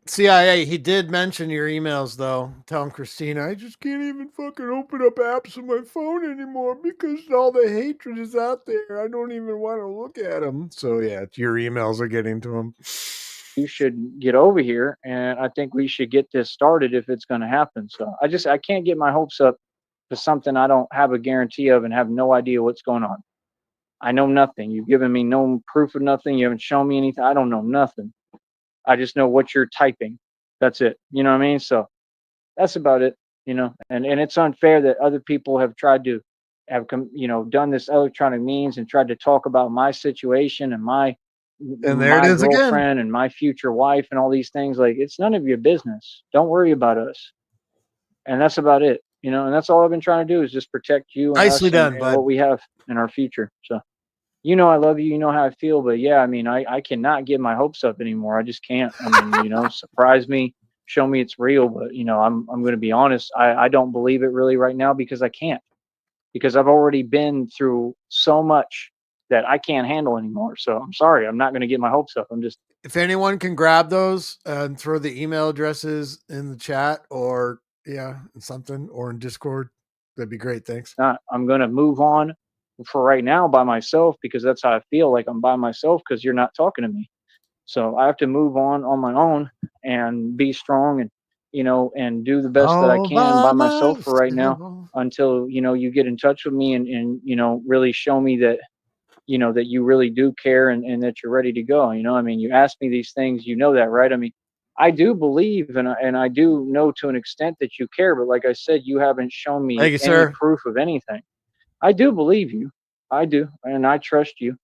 CIA, he did mention your emails, though. Telling Christina, I just can't even fucking open up apps on my phone anymore because all the hatred is out there. I don't even want to look at them. So, yeah, your emails are getting to him. you should get over here, and I think we should get this started if it's going to happen. So I can't get my hopes up to something I don't have a guarantee of and have no idea what's going on. I know nothing. You've given me no proof of nothing. You haven't shown me anything. I don't know nothing. I just know what you're typing. That's it. You know what I mean? So that's about it. And it's unfair that other people have tried to have done this electronic means and tried to talk about my situation and my And there it is again. girlfriend and my future wife and all these things. Like, it's none of your business. Don't worry about us. And that's about it. And that's all I've been trying to do is just protect you and Nicely us done, and bud. what we have in our future. So I love you. You know how I feel. But yeah, I mean, I cannot get my hopes up anymore. I just can't. I mean, surprise me, show me it's real. But I'm going to be honest. I don't believe it really right now because I can't. Because I've already been through so much that I can't handle anymore. So I'm sorry. I'm not going to get my hopes up. I'm just. If anyone can grab those and throw the email addresses in the chat or something or in Discord, that'd be great. Thanks. I'm going to move on for right now by myself because that's how I feel, like I'm by myself because you're not talking to me. So I have to move on my own and be strong and and do the best that I can by myself for right now until you get in touch with me and really show me that that you really do care and that you're ready to go. I mean, you ask me these things, that, right? I mean, I do believe and I do know to an extent that you care, but like I said, you haven't shown me Thank you, any sir. proof of anything. I do believe you. I do, and I trust you.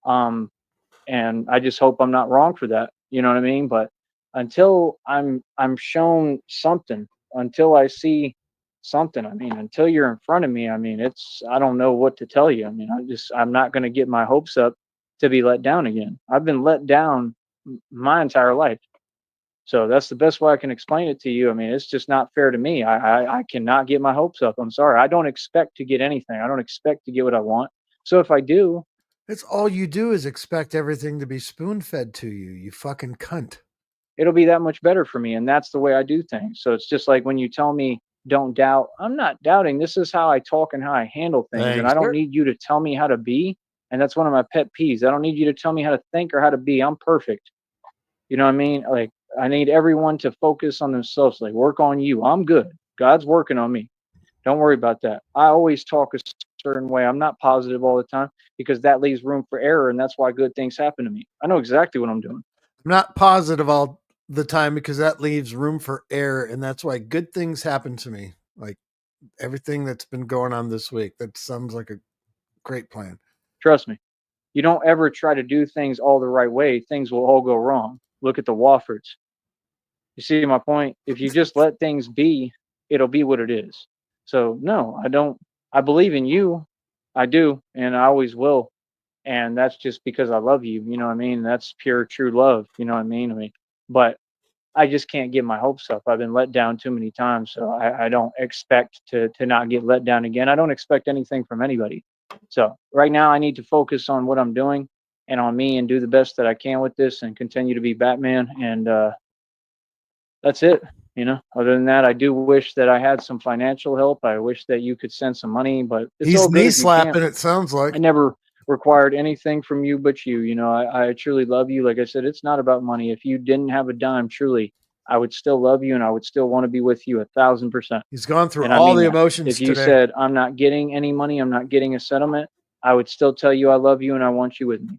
And I just hope I'm not wrong for that. You know what I mean? But until I'm shown something, until I see something, I mean, until you're in front of me, I mean, I don't know what to tell you. I mean, I'm not going to get my hopes up to be let down again. I've been let down my entire life. So that's the best way I can explain it to you. I mean, it's just not fair to me. I cannot get my hopes up. I'm sorry. I don't expect to get anything. I don't expect to get what I want. So if I do, that's all you do is expect everything to be spoon-fed to you. You fucking cunt. It'll be that much better for me. And that's the way I do things. So it's just like when you tell me don't doubt, I'm not doubting. This is how I talk and how I handle things. Thanks, and I don't sir. need you to tell me how to be. And that's one of my pet peeves. I don't need you to tell me how to think or how to be. I'm perfect. You know what I mean? Like, I need everyone to focus on themselves. Like, work on you. I'm good. God's working on me. Don't worry about that. I always talk a certain way. I'm not positive all the time because that leaves room for error. And that's why good things happen to me. I know exactly what I'm doing. I'm not positive all the time because that leaves room for error. And that's why good things happen to me. Like everything that's been going on this week. That sounds like a great plan. Trust me. You don't ever try to do things all the right way. Things will all go wrong. Look at the Woffords. You see my point? If you just let things be, it'll be what it is. So no, I don't. I believe in you. I do, and I always will. And that's just because I love you. You know what I mean? That's pure, true love. You know what I mean? But I just can't get my hopes up. I've been let down too many times, so I don't expect to not get let down again. I don't expect anything from anybody. So right now, I need to focus on what I'm doing and on me, and do the best that I can with this, and continue to be Batman. And that's it. Other than that, I do wish that I had some financial help. I wish that you could send some money, but it's He's all good knee if you can't. slapping. It sounds like I never required anything from you but you. I truly love you. Like I said, it's not about money. If you didn't have a dime, truly, I would still love you and I would still want to be with you 1,000%. He's gone through And I all mean the that. emotions If you today. said, I'm not getting any money, I'm not getting a settlement, I would still tell you I love you and I want you with me.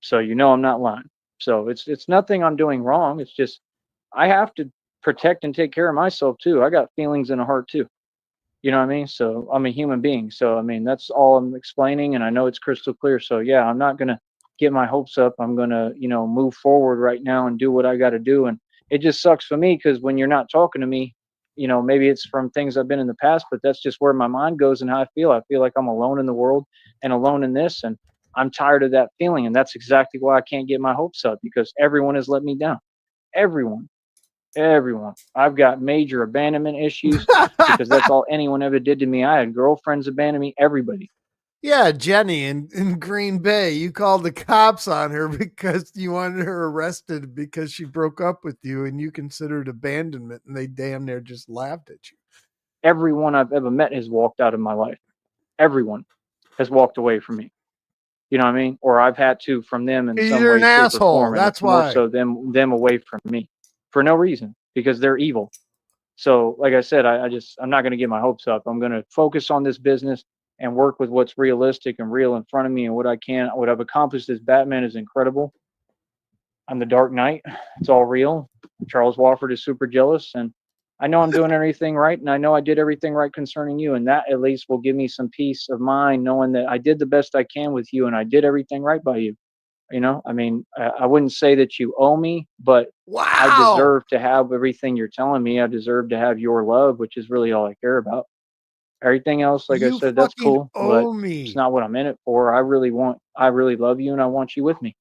So I'm not lying. So it's nothing I'm doing wrong. It's just I have to protect and take care of myself too. I got feelings and a heart too. You know what I mean? So I'm a human being. So I mean, that's all I'm explaining, and I know it's crystal clear. So yeah, I'm not gonna get my hopes up. I'm gonna, move forward right now and do what I got to do. And it just sucks for me because when you're not talking to me, maybe it's from things I've been in the past, but that's just where my mind goes and how I feel. I feel like I'm alone in the world and alone in this, and I'm tired of that feeling. And that's exactly why I can't get my hopes up because everyone has let me down. Everyone. I've got major abandonment issues because that's all anyone ever did to me. I had girlfriends abandon me, everybody. Yeah, Jenny in Green Bay. You called the cops on her because you wanted her arrested because she broke up with you and you considered abandonment, and they damn near just laughed at you. Everyone I've ever met has walked out of my life. Everyone has walked away from me. You know what I mean? Or I've had to from them in some You're way, an shape, or asshole. form. And That's it's more why. so them away from me for no reason because they're evil. So, like I said, I'm not going to get my hopes up. I'm going to focus on this business and work with what's realistic and real in front of me, and what I've accomplished as Batman is incredible. I'm the Dark Knight. It's all real. Charles Wofford is super jealous, and I know I'm doing everything right, and I know I did everything right concerning you, and that at least will give me some peace of mind, knowing that I did the best I can with you, and I did everything right by you. I mean, I wouldn't say that you owe me, but I Wow. deserve to have everything you're telling me. I deserve to have your love, which is really all I care about. Everything else, like I You said, that's fucking cool, but owe it's me. not what I'm in it for. I really love you, and I want you with me.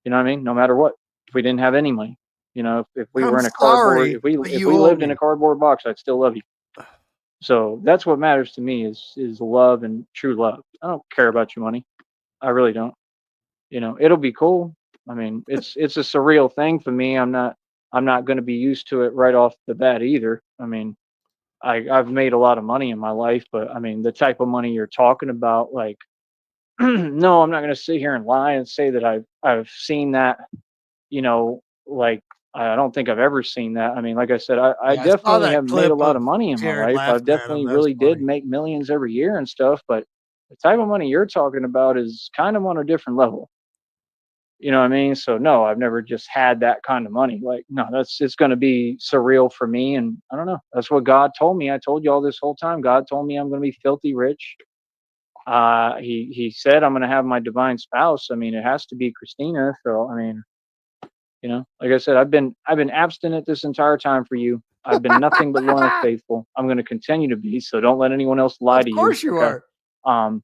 You know what I mean? No matter what. If we didn't have any money, if we I'm were in a cardboard, sorry, but if you we owe lived in a me. cardboard box, I'd still love you. So that's what matters to me is love and true love. I don't care about your money. I really don't. It'll be cool. I mean, it's a surreal thing for me. I'm not going to be used to it right off the bat either. I mean, I've made a lot of money in my life, but I mean, the type of money you're talking about, like, no, I'm not going to sit here and lie and say that I've seen that. Like, I don't think I've ever seen that. I mean, like I said, I Yeah, I saw definitely that have made a clip lot of of money in my Jared life. I've laughing at him. definitely That was really did funny. make millions every year and stuff, but the type of money you're talking about is kind of on a different level. You know what I mean? So no, I've never just had that kind of money. Like, no, it's going to be surreal for me. And I don't know. That's what God told me. I told you all this whole time. God told me I'm going to be filthy rich. He said I'm going to have my divine spouse. I mean, it has to be Christina. So I mean, like I said, I've been abstinent this entire time for you. I've been nothing but loyal and faithful. I'm going to continue to be. So don't let anyone else lie Of to you. course you Okay. are. Um,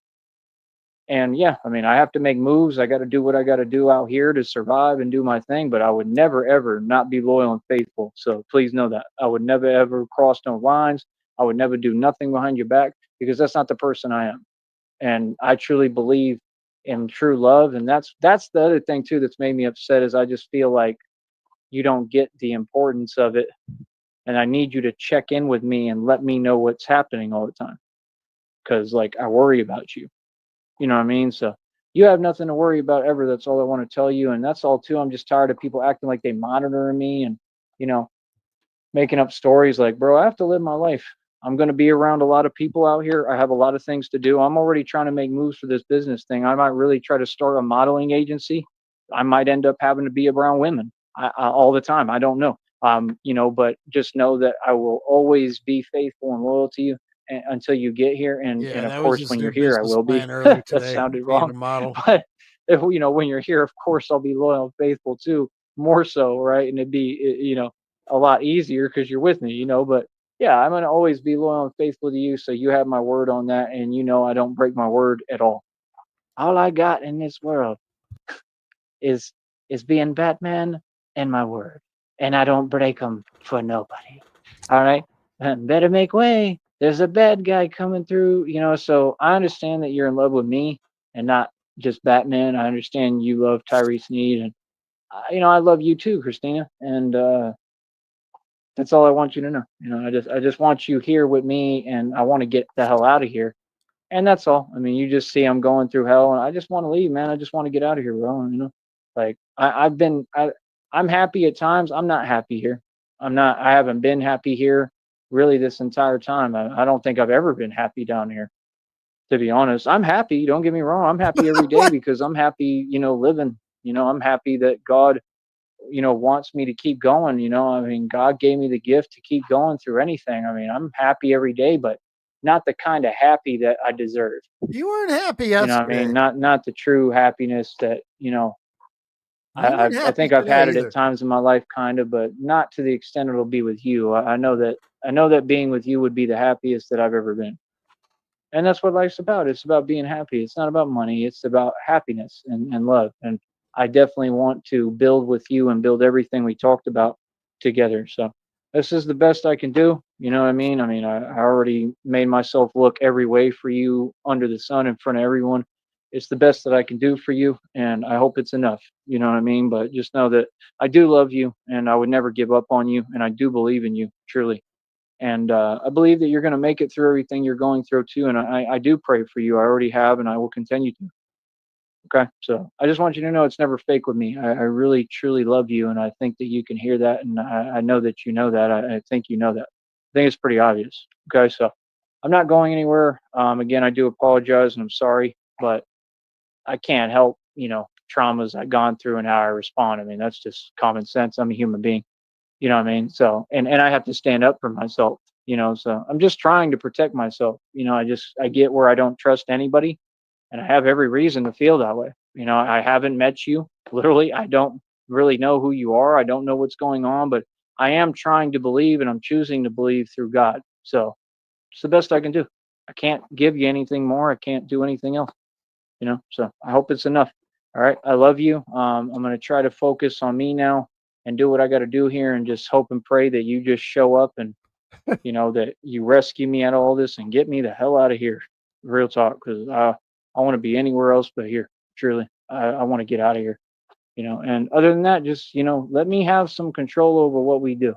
and yeah, I mean, I have to make moves. I got to do what I got to do out here to survive and do my thing. But I would never ever not be loyal and faithful. So please know that I would never ever cross no lines. I would never do nothing behind your back because that's not the person I am. And I truly believe in true love. And that's the other thing too that's made me upset is I just feel like you don't get the importance of it. And I need you to check in with me and let me know what's happening all the time. Cause like I worry about you. You know what I mean? So you have nothing to worry about ever. That's all I want to tell you. And that's all too. I'm just tired of people acting like they monitor me and, you know, making up stories like, bro, I have to live my life. I'm going to be around a lot of people out here. I have a lot of things to do. I'm already trying to make moves for this business thing. I might really try to start a modeling agency. I might end up having to be around women all the time. I don't know. But just know that I will always be faithful and loyal to you until you get here. And Yeah, of that was course, his when new you're here, I business will be. plan earlier That today, sounded being wrong. a model. But when you're here, of course, I'll be loyal and faithful too, more so, right? And it'd be, a lot easier because you're with me, but yeah, I'm going to always be loyal and faithful to you. So you have my word on that. And I don't break my word at all I got in this world is being Batman and my word. And I don't break them for nobody. All right. Better make way. There's a bad guy coming through, so I understand that you're in love with me and not just Batman. I understand you love Tyrese Sneed and, I love you too, Christina. And, that's all I want you to know. I just want you here with me, and I want to get the hell out of here. And that's all. I mean, you just see I'm going through hell, and I just want to leave, man. I just want to get out of here, bro. Like I'm happy at times. I'm not happy here. I'm not. I haven't been happy here really this entire time. I don't think I've ever been happy down here. To be honest, I'm happy. Don't get me wrong. I'm happy every day What? because I'm happy. Living. I'm happy that God wants me to keep going. I mean, God gave me the gift to keep going through anything. I mean, I'm happy every day, but not the kind of happy that I deserve. You weren't happy I mean, yesterday. not the true happiness that You weren't I happy think I've today had it at either. times in my life, kind of, but not to the extent it'll be with you. I know that being with you would be the happiest that I've ever been. And that's what life's about. It's about being happy. It's not about money. It's about happiness and love. And I definitely want to build with you and build everything we talked about together. So this is the best I can do. You know what I mean? I mean, I already made myself look every way for you under the sun in front of everyone. It's the best that I can do for you. And I hope it's enough. You know what I mean? But just know that I do love you and I would never give up on you. And I do believe in you, truly. And I believe that you're going to make it through everything you're going through too. And I do pray for you. I already have, and I will continue to. Okay. So I just want you to know it's never fake with me. I really, truly love you. And I think that you can hear that. And I know that you know that. I think you know that. I think it's pretty obvious. Okay, so I'm not going anywhere. Again, I do apologize and I'm sorry, but I can't help, traumas I've gone through and how I respond. I mean, that's just common sense. I'm a human being. You know what I mean? So, and I have to stand up for myself, so I'm just trying to protect myself. I get where I don't trust anybody and I have every reason to feel that way. I haven't met you. Literally, I don't really know who you are. I don't know what's going on, but I am trying to believe and I'm choosing to believe through God. So it's the best I can do. I can't give you anything more. I can't do anything else, so I hope it's enough. All right. I love you. I'm going to try to focus on me now and do what I got to do here and just hope and pray that you just show up and, that you rescue me out of all this and get me the hell out of here. Real talk. Because I want to be anywhere else but here. Truly. I want to get out of here, and other than that, just, let me have some control over what we do.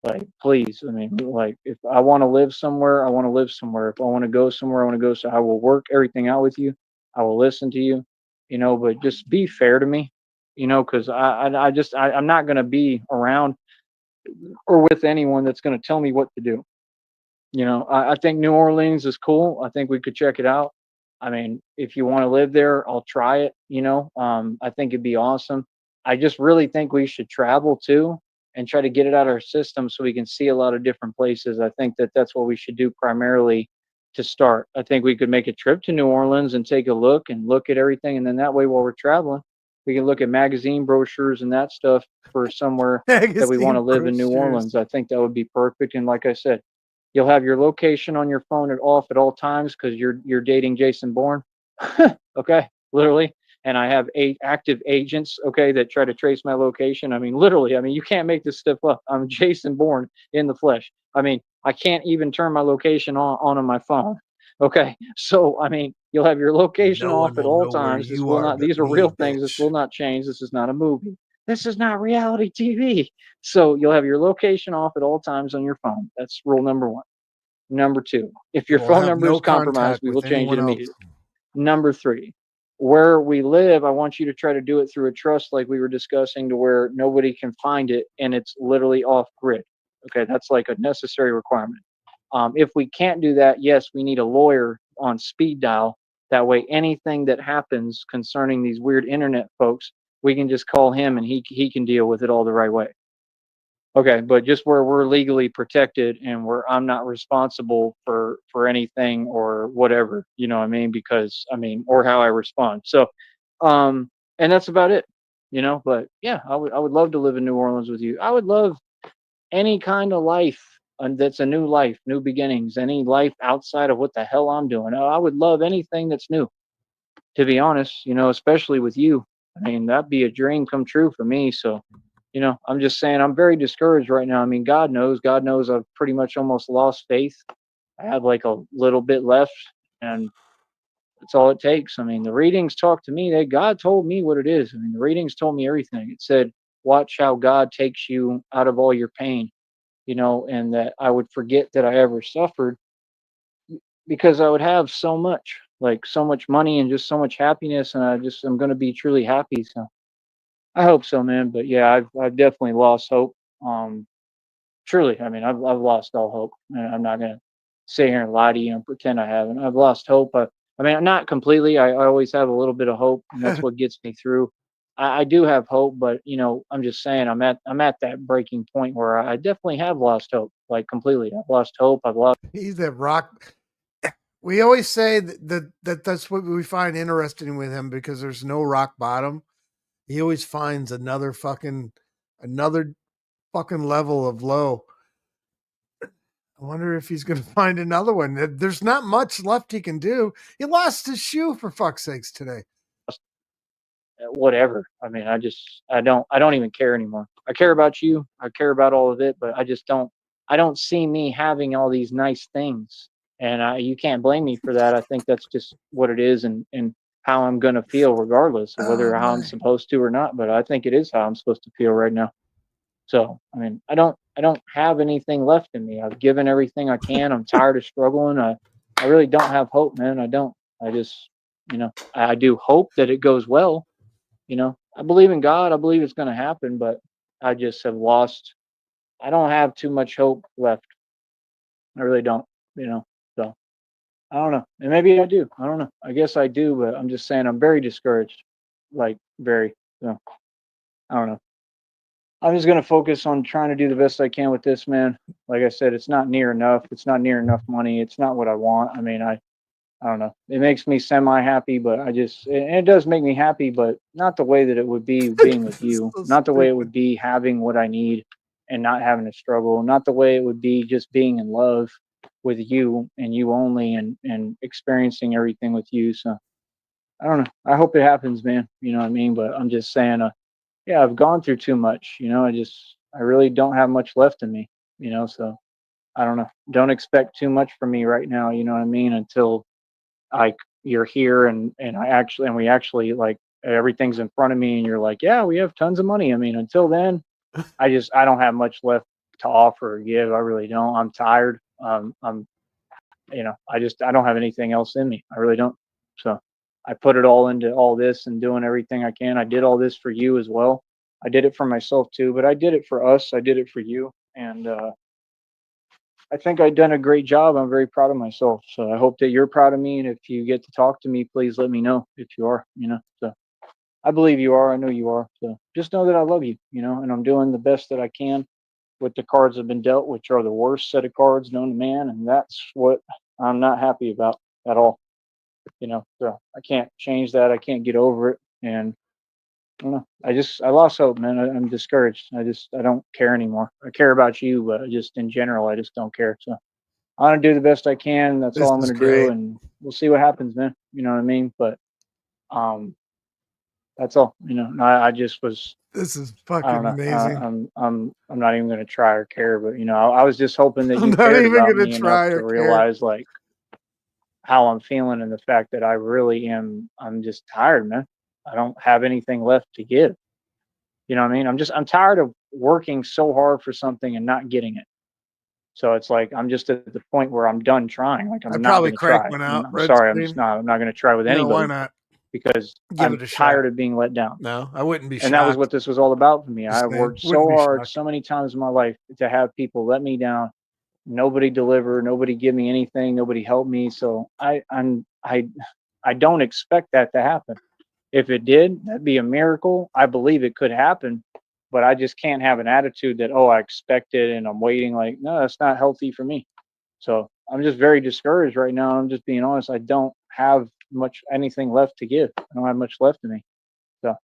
Like, please. I mean, like, if I want to live somewhere, I want to live somewhere. If I want to go somewhere, I want to go. So I will work everything out with you. I will listen to you, but just be fair to me, because I'm not going to be around or with anyone that's going to tell me what to do. I think New Orleans is cool. I think we could check it out. I mean, if you want to live there, I'll try it. I think it'd be awesome. I just really think we should travel too and try to get it out of our system so we can see a lot of different places. I think that that's what we should do primarily to start. I think we could make a trip to New Orleans and take a look and look at everything. And then that way, while we're traveling, we can look at magazine brochures and that stuff for somewhere that we want to Magazine live in New brochures. Orleans. I think that would be perfect. And like I said, you'll have your location on your phone off at all times because you're dating Jason Bourne. Okay, literally. And I have 8 active agents, okay, that try to trace my location. I mean, literally. I mean, you can't make this stuff up. I'm Jason Bourne in the flesh. I mean, I can't even turn my location on my phone. Okay, so I mean, you'll have your location No off one at will all know where times. This you will are not. but These are me, real things. This bitch. will not change. This is not a movie. This is not reality TV. So you'll have your location off at all times on your phone. That's rule number one. Number two, if I your will phone have number no is compromised, contact we will with change it anyone else. immediately. Number three, where we live, I want you to try to do it through a trust like we were discussing to where nobody can find it and it's literally off grid. Okay, that's like a necessary requirement. If we can't do that, yes, we need a lawyer on speed dial. That way, anything that happens concerning these weird internet folks, we can just call him and he can deal with it all the right way. Okay, but just where we're legally protected and where I'm not responsible for anything or whatever, you know what I mean? Because I mean, or how I respond. So, and that's about it, But yeah, I would love to live in New Orleans with you. I would love any kind of life that's a new life, new beginnings, any life outside of what the hell I'm doing. I would love anything that's new, to be honest, especially with you. I mean, that'd be a dream come true for me. So, I'm just saying I'm very discouraged right now. I mean, God knows I've pretty much almost lost faith. I have like a little bit left, and that's all it takes. I mean, the readings talk to me. God told me what it is. I mean, the readings told me everything. It said, watch how God takes you out of all your pain, and that I would forget that I ever suffered because I would have so much, like so much money and just so much happiness, and I'm going to be truly happy. So I hope so, man. But yeah, I've definitely lost hope. Truly, I mean, I've lost all hope. And I'm not gonna sit here and lie to you and pretend I haven't. I've lost hope. I mean, not completely. I always have a little bit of hope, and that's what gets me through. I do have hope, but I'm just saying I'm at that breaking point where I definitely have lost hope, like completely. I've lost hope. I've lost. He's that rock. We always say that's what we find interesting with him because there's no rock bottom. He always finds another fucking level of low. I wonder if he's going to find another one. There's not much left he can do. He lost his shoe for fuck's sakes today. Whatever. I mean, I don't even care anymore. I care about you. I care about all of it, but I don't see me having all these nice things. And you can't blame me for that. I think that's just what it is and how I'm going to feel regardless of Oh whether how I'm my. supposed to or not, but I think it is how I'm supposed to feel right now. So, I mean, I don't have anything left in me. I've given everything I can. I'm tired of struggling. I really don't have hope, man. I don't. I just, I do hope that it goes well. I believe in God. I believe it's going to happen, but I just have lost. I don't have too much hope left. I really don't, you know. So I don't know. And maybe I do. I don't know. I guess I do, but I'm just saying I'm very discouraged. Like very. So I don't know. I'm just gonna focus on trying to do the best I can with this, man. Like I said, it's not near enough. It's not near enough money. It's not what I want. I mean, I don't know. It makes me semi happy, but it does make me happy, but not the way that it would be being with It's you. so Not the way it stupid. would be having what I need and not having to struggle. Not the way it would be just being in love with you and you only and experiencing everything with you. So I don't know. I hope it happens, man. You know what I mean? But I'm just saying, yeah, I've gone through too much. I really don't have much left in me. So I don't know. Don't expect too much from me right now. You know what I mean? Until like you're here and we actually like everything's in front of me and you're like, yeah, we have tons of money. I mean, until then, I don't have much left to offer or give. I really don't. I'm tired. I'm I don't have anything else in me. I really don't. So I put it all into all this and doing everything I can. I did all this for you as well. I did it for myself too, but I did it for us. I did it for you. And I think I've done a great job. I'm very proud of myself. So I hope that you're proud of me. And if you get to talk to me, please let me know if you are. So I believe you are. I know you are. So just know that I love you, and I'm doing the best that I can with the cards I've been dealt, which are the worst set of cards known to man. And that's what I'm not happy about at all. So I can't change that. I can't get over it. And I don't know. I lost hope, man. I'm discouraged. I don't care anymore. I care about you, but just in general, I just don't care. So I'm gonna do the best I can. That's This all I'm is gonna do, great. and we'll see what happens, man. You know what I mean? But um, that's all. I just was. This is I don't fucking know. amazing. I'm not even gonna try or care, but I was just hoping that I'm you not cared even about gonna me enough try to or care. realize like how I'm feeling and the fact that I really am. I'm just tired, man. I don't have anything left to give. You know what I mean? I'm tired of working so hard for something and not getting it. So it's like I'm just at the point where I'm done trying. Like I'm I'd not probably going to crank try. one I'm, out. I'm Red sorry. screen. I'm not going to try with No, why anybody not? because Give I'm it a shot. tired of being let down. No, I wouldn't be And that was shocked. what this was all about for me. I Just have saying. worked Wouldn't so be hard shocked. so many times in my life to have people let me down. Nobody deliver. Nobody give me anything. Nobody help me. So I don't expect that to happen. If it did, that'd be a miracle. I believe it could happen, but I just can't have an attitude that, oh, I expect it and I'm waiting. Like, no, that's not healthy for me. So I'm just very discouraged right now. I'm just being honest. I don't have much anything left to give. I don't have much left in me. So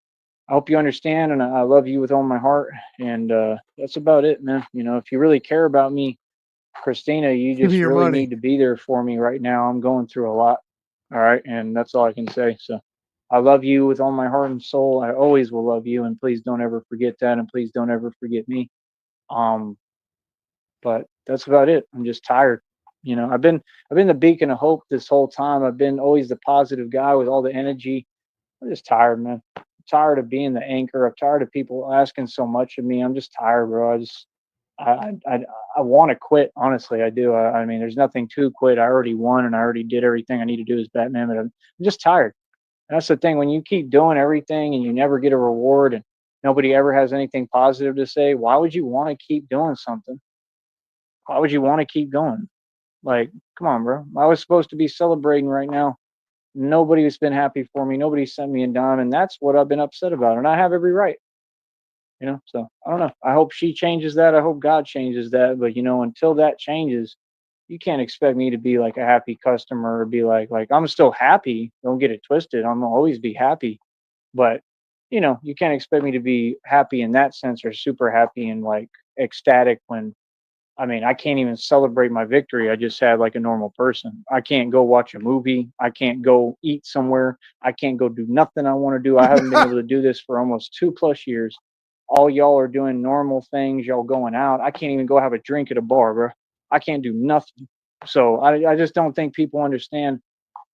I hope you understand, and I love you with all my heart. And that's about it, man. If you really care about me, Christina, you Give me just your really money. need to be there for me right now. I'm going through a lot. All right. And that's all I can say. So I love you with all my heart and soul. I always will love you. And please don't ever forget that. And please don't ever forget me. Um, but that's about it. I'm just tired. I've been the beacon of hope this whole time. I've been always the positive guy with all the energy. I'm just tired, man. I'm tired of being the anchor. I'm tired of people asking so much of me. I'm just tired, bro. I want to quit. Honestly, I do. I mean, there's nothing to quit. I already won, and I already did everything I need to do as Batman. But I'm just tired. And that's the thing. When you keep doing everything and you never get a reward, and nobody ever has anything positive to say, why would you want to keep doing something? Why would you want to keep going? Like, come on, bro. I was supposed to be celebrating right now. Nobody's been happy for me. Nobody sent me a dime, and that's what I've been upset about. And I have every right. So I don't know. I hope she changes that. I hope God changes that. But until that changes, you can't expect me to be like a happy customer or be like I'm still happy. Don't get it twisted. I'm gonna always be happy. But you can't expect me to be happy in that sense or super happy and like ecstatic when I mean, I can't even celebrate my victory. I just had like a normal person. I can't go watch a movie. I can't go eat somewhere. I can't go do nothing I want to do. I haven't been able to do this for almost 2+ years. All y'all are doing normal things. Y'all going out. I can't even go have a drink at a bar, bro. I can't do nothing. So I just don't think people understand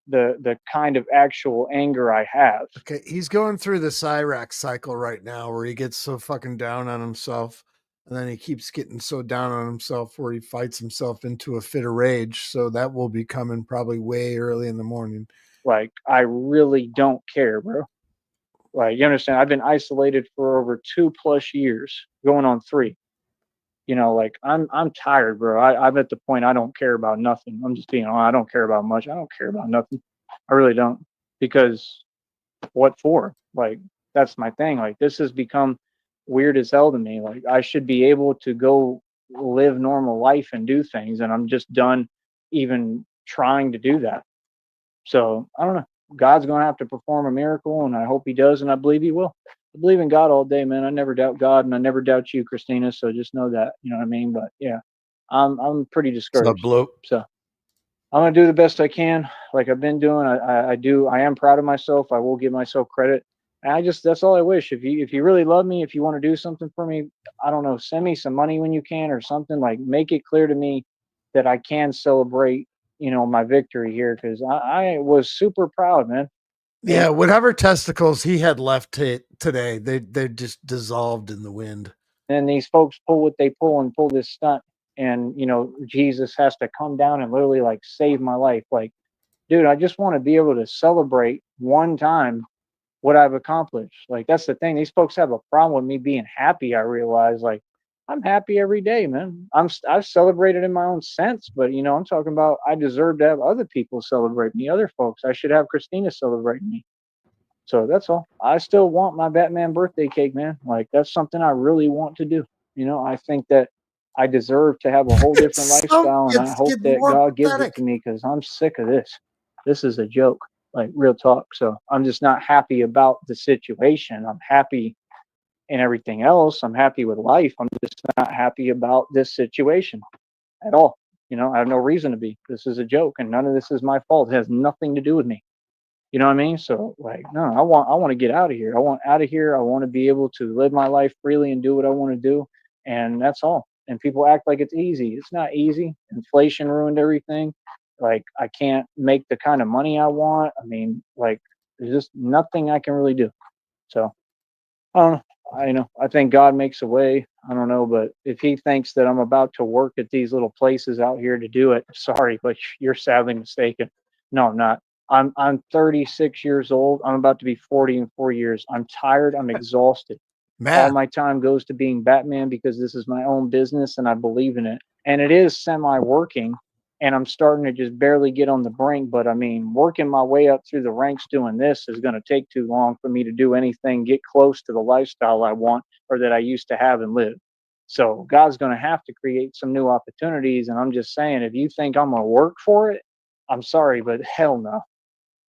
the kind of actual anger I have. Okay, he's going through the Cyrax cycle right now where he gets so fucking down on himself. And then he keeps getting so down on himself where he fights himself into a fit of rage. So that will be coming probably way early in the morning. Like I really don't care, bro. Like you understand, I've been isolated for over 2+ years, going on 3. Like I'm tired, bro. I'm at the point I don't care about nothing. I'm just being honest. I don't care about much. I don't care about nothing. I really don't. Because what for? Like, that's my thing. Like, this has become weird as hell to me. Like, I should be able to go live normal life and do things, and I'm just done even trying to do that. So I don't know. God's going to have to perform a miracle, and I hope He does, and I believe He will. I believe in God all day, man. I never doubt God, and I never doubt you, Christina. So just know that, you know what I mean. But yeah, I'm pretty Sub discouraged. bloat. So I'm gonna do the best I can, like I've been doing. I do. I am proud of myself. I will give myself credit. And that's all I wish. If you really love me, if you want to do something for me, I don't know, send me some money when you can or something. Like, make it clear to me that I can celebrate, my victory here, because I was super proud, man. Yeah, And whatever testicles he had left today, they just dissolved in the wind. then these folks pull what they pull and pull this stunt, and Jesus has to come down and literally like save my life. Like, dude, I just want to be able to celebrate one time what I've accomplished. Like, that's the thing. These folks have a problem with me being happy. I realize, like, I'm happy every day, man. I've celebrated in my own sense, but I'm talking about I deserve to have other people celebrate me, other folks. I should have Christina celebrate me. So that's all. I still want my Batman birthday cake, man. Like, that's something I really want to do. I think that I deserve to have a whole different lifestyle, and I It's hope getting that more God gives it to pathetic. me, because I'm sick of this. This is a joke, like, real talk. So I'm just not happy about the situation. I'm happy in everything else. I'm happy with life. I'm just not happy about this situation at all. I have no reason to be. This is a joke, and none of this is my fault. It has nothing to do with me. You know what I mean? So, like, no, I want to get out of here. I want out of here. I want to be able to live my life freely and do what I want to do. And that's all. And people act like it's easy. It's not easy. Inflation ruined everything. Like, I can't make the kind of money I want. I mean, like, there's just nothing I can really do. So I don't know. I think God makes a way. I don't know, but if He thinks that I'm about to work at these little places out here to do it, sorry, but you're sadly mistaken. No, I'm not. I'm 36 years old. I'm about to be 40 in 4 years. I'm tired. I'm exhausted. All Man, my time goes to being Batman because this is my own business and I believe in it. And it is semi working, and I'm starting to just barely get on the brink. But I mean, working my way up through the ranks doing this is going to take too long for me to do anything, get close to the lifestyle I want or that I used to have and live. So God's going to have to create some new opportunities. And I'm just saying, if you think I'm going to work for it, I'm sorry, but hell no.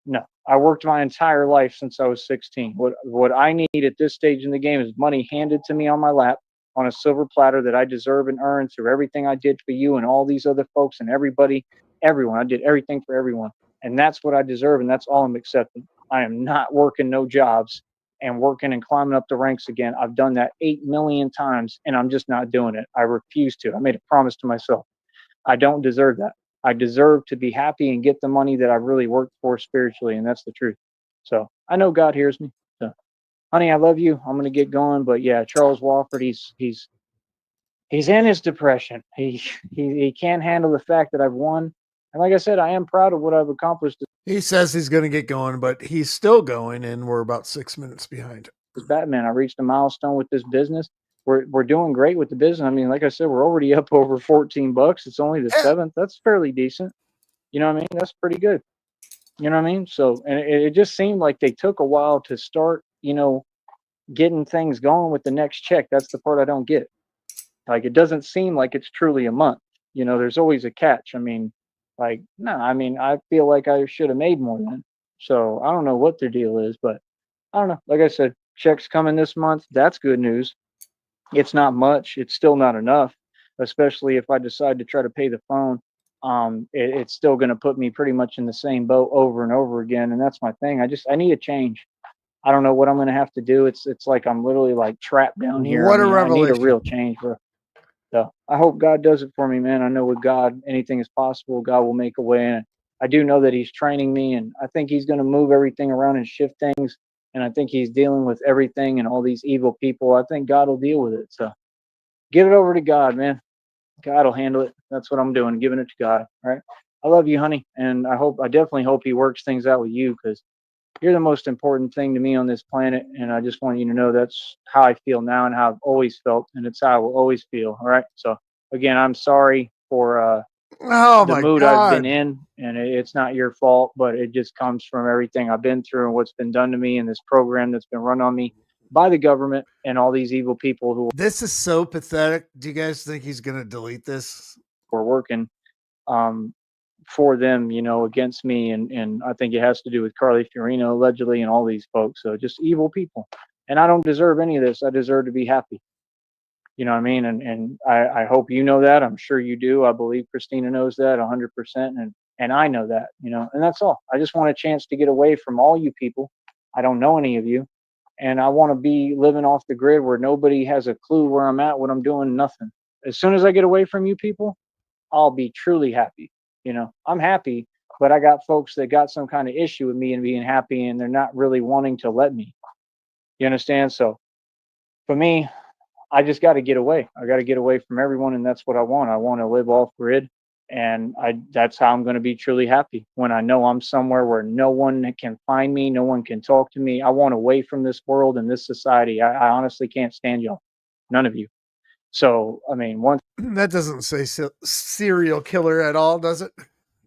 No, I worked my entire life since I was 16. What I need at this stage in the game is money handed to me on my lap on a silver platter that I deserve and earn through everything I did for you and all these other folks and everyone. I did everything for everyone, and that's what I deserve, and that's all I'm accepting. I am not working no jobs and working and climbing up the ranks again. I've done that 8 million times, and I'm just not doing it. I refuse to. I made a promise to myself. I don't deserve that. I deserve to be happy and get the money that I've really worked for spiritually, and that's the truth. So I know God hears me. So, honey, I love you. I'm gonna get going, but yeah, Charles Wofford, he's in his depression. He can't handle the fact that I've won, and like I said, I am proud of what I've accomplished he says he's going to get going, but he's still going, and we're about 6 minutes behind. as Batman. I reached a milestone with this business. We're doing great with the business. I mean, like I said, we're already up over $14. It's only the Yeah, seventh. That's fairly decent. You know what I mean? That's pretty good. You know what I mean? So, and it just seemed like they took a while to start, getting things going with the next check. That's the part I don't get. Like, it doesn't seem like it's truly a month. There's always a catch. I mean, like, no, I mean, I feel like I should have made more than. So I don't know what their deal is, but I don't know. Like I said, checks coming this month. That's good news. It's not much. It's still not enough, especially if I decide to try to pay the phone. It's still going to put me pretty much in the same boat over and over again, and that's my thing. I need a change. I don't know what I'm going to have to do. It's like I'm literally like trapped down here. I what a mean, I need a revelation. real change, bro. So I hope God does it for me, man. I know with God, anything is possible. God will make a way. And I do know that He's training me, and I think He's going to move everything around and shift things. And I think He's dealing with everything and all these evil people. I think God will deal with it. So give it over to God, man. God will handle it. That's what I'm doing, giving it to God. All right. I love you, honey, and I definitely hope He works things out with you, because you're the most important thing to me on this planet, and I just want you to know that's how I feel now and how I've always felt, and it's how I will always feel. All right. So again, I'm sorry for Oh the my mood I've been God. in, and it's not your fault, but it just comes from everything I've been through and what's been done to me in this program that's been run on me by the government and all these evil people who This is so pathetic. Do you guys think he's going to delete this? were working um, for them, against me. And I think it has to do with Carly Fiorina allegedly and all these folks. So just evil people. And I don't deserve any of this. I deserve to be happy. You know what I mean? And I hope you know that. I'm sure you do. I believe Christina knows that 100%. And I know that, and that's all. I just want a chance to get away from all you people. I don't know any of you. And I want to be living off the grid where nobody has a clue where I'm at, what I'm doing, nothing. As soon as I get away from you people, I'll be truly happy. I'm happy, but I got folks that got some kind of issue with me and being happy, and they're not really wanting to let me. You understand? So for me, I just got to get away. I got to get away from everyone, and that's what I want. I want to live off grid, and that's how I'm going to be truly happy when I know I'm somewhere where no one can find me, no one can talk to me. I want away from this world and this society. I honestly can't stand y'all, none of you. So I mean, once That doesn't say serial killer at all, does it?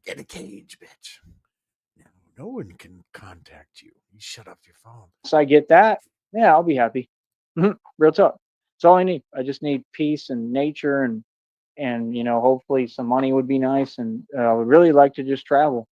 Get a cage, bitch. No one can contact you. You shut off your phone. I get that, yeah, I'll be happy. Real talk. It's all I need. I just need peace and nature, and hopefully some money would be nice, and I would really like to just travel.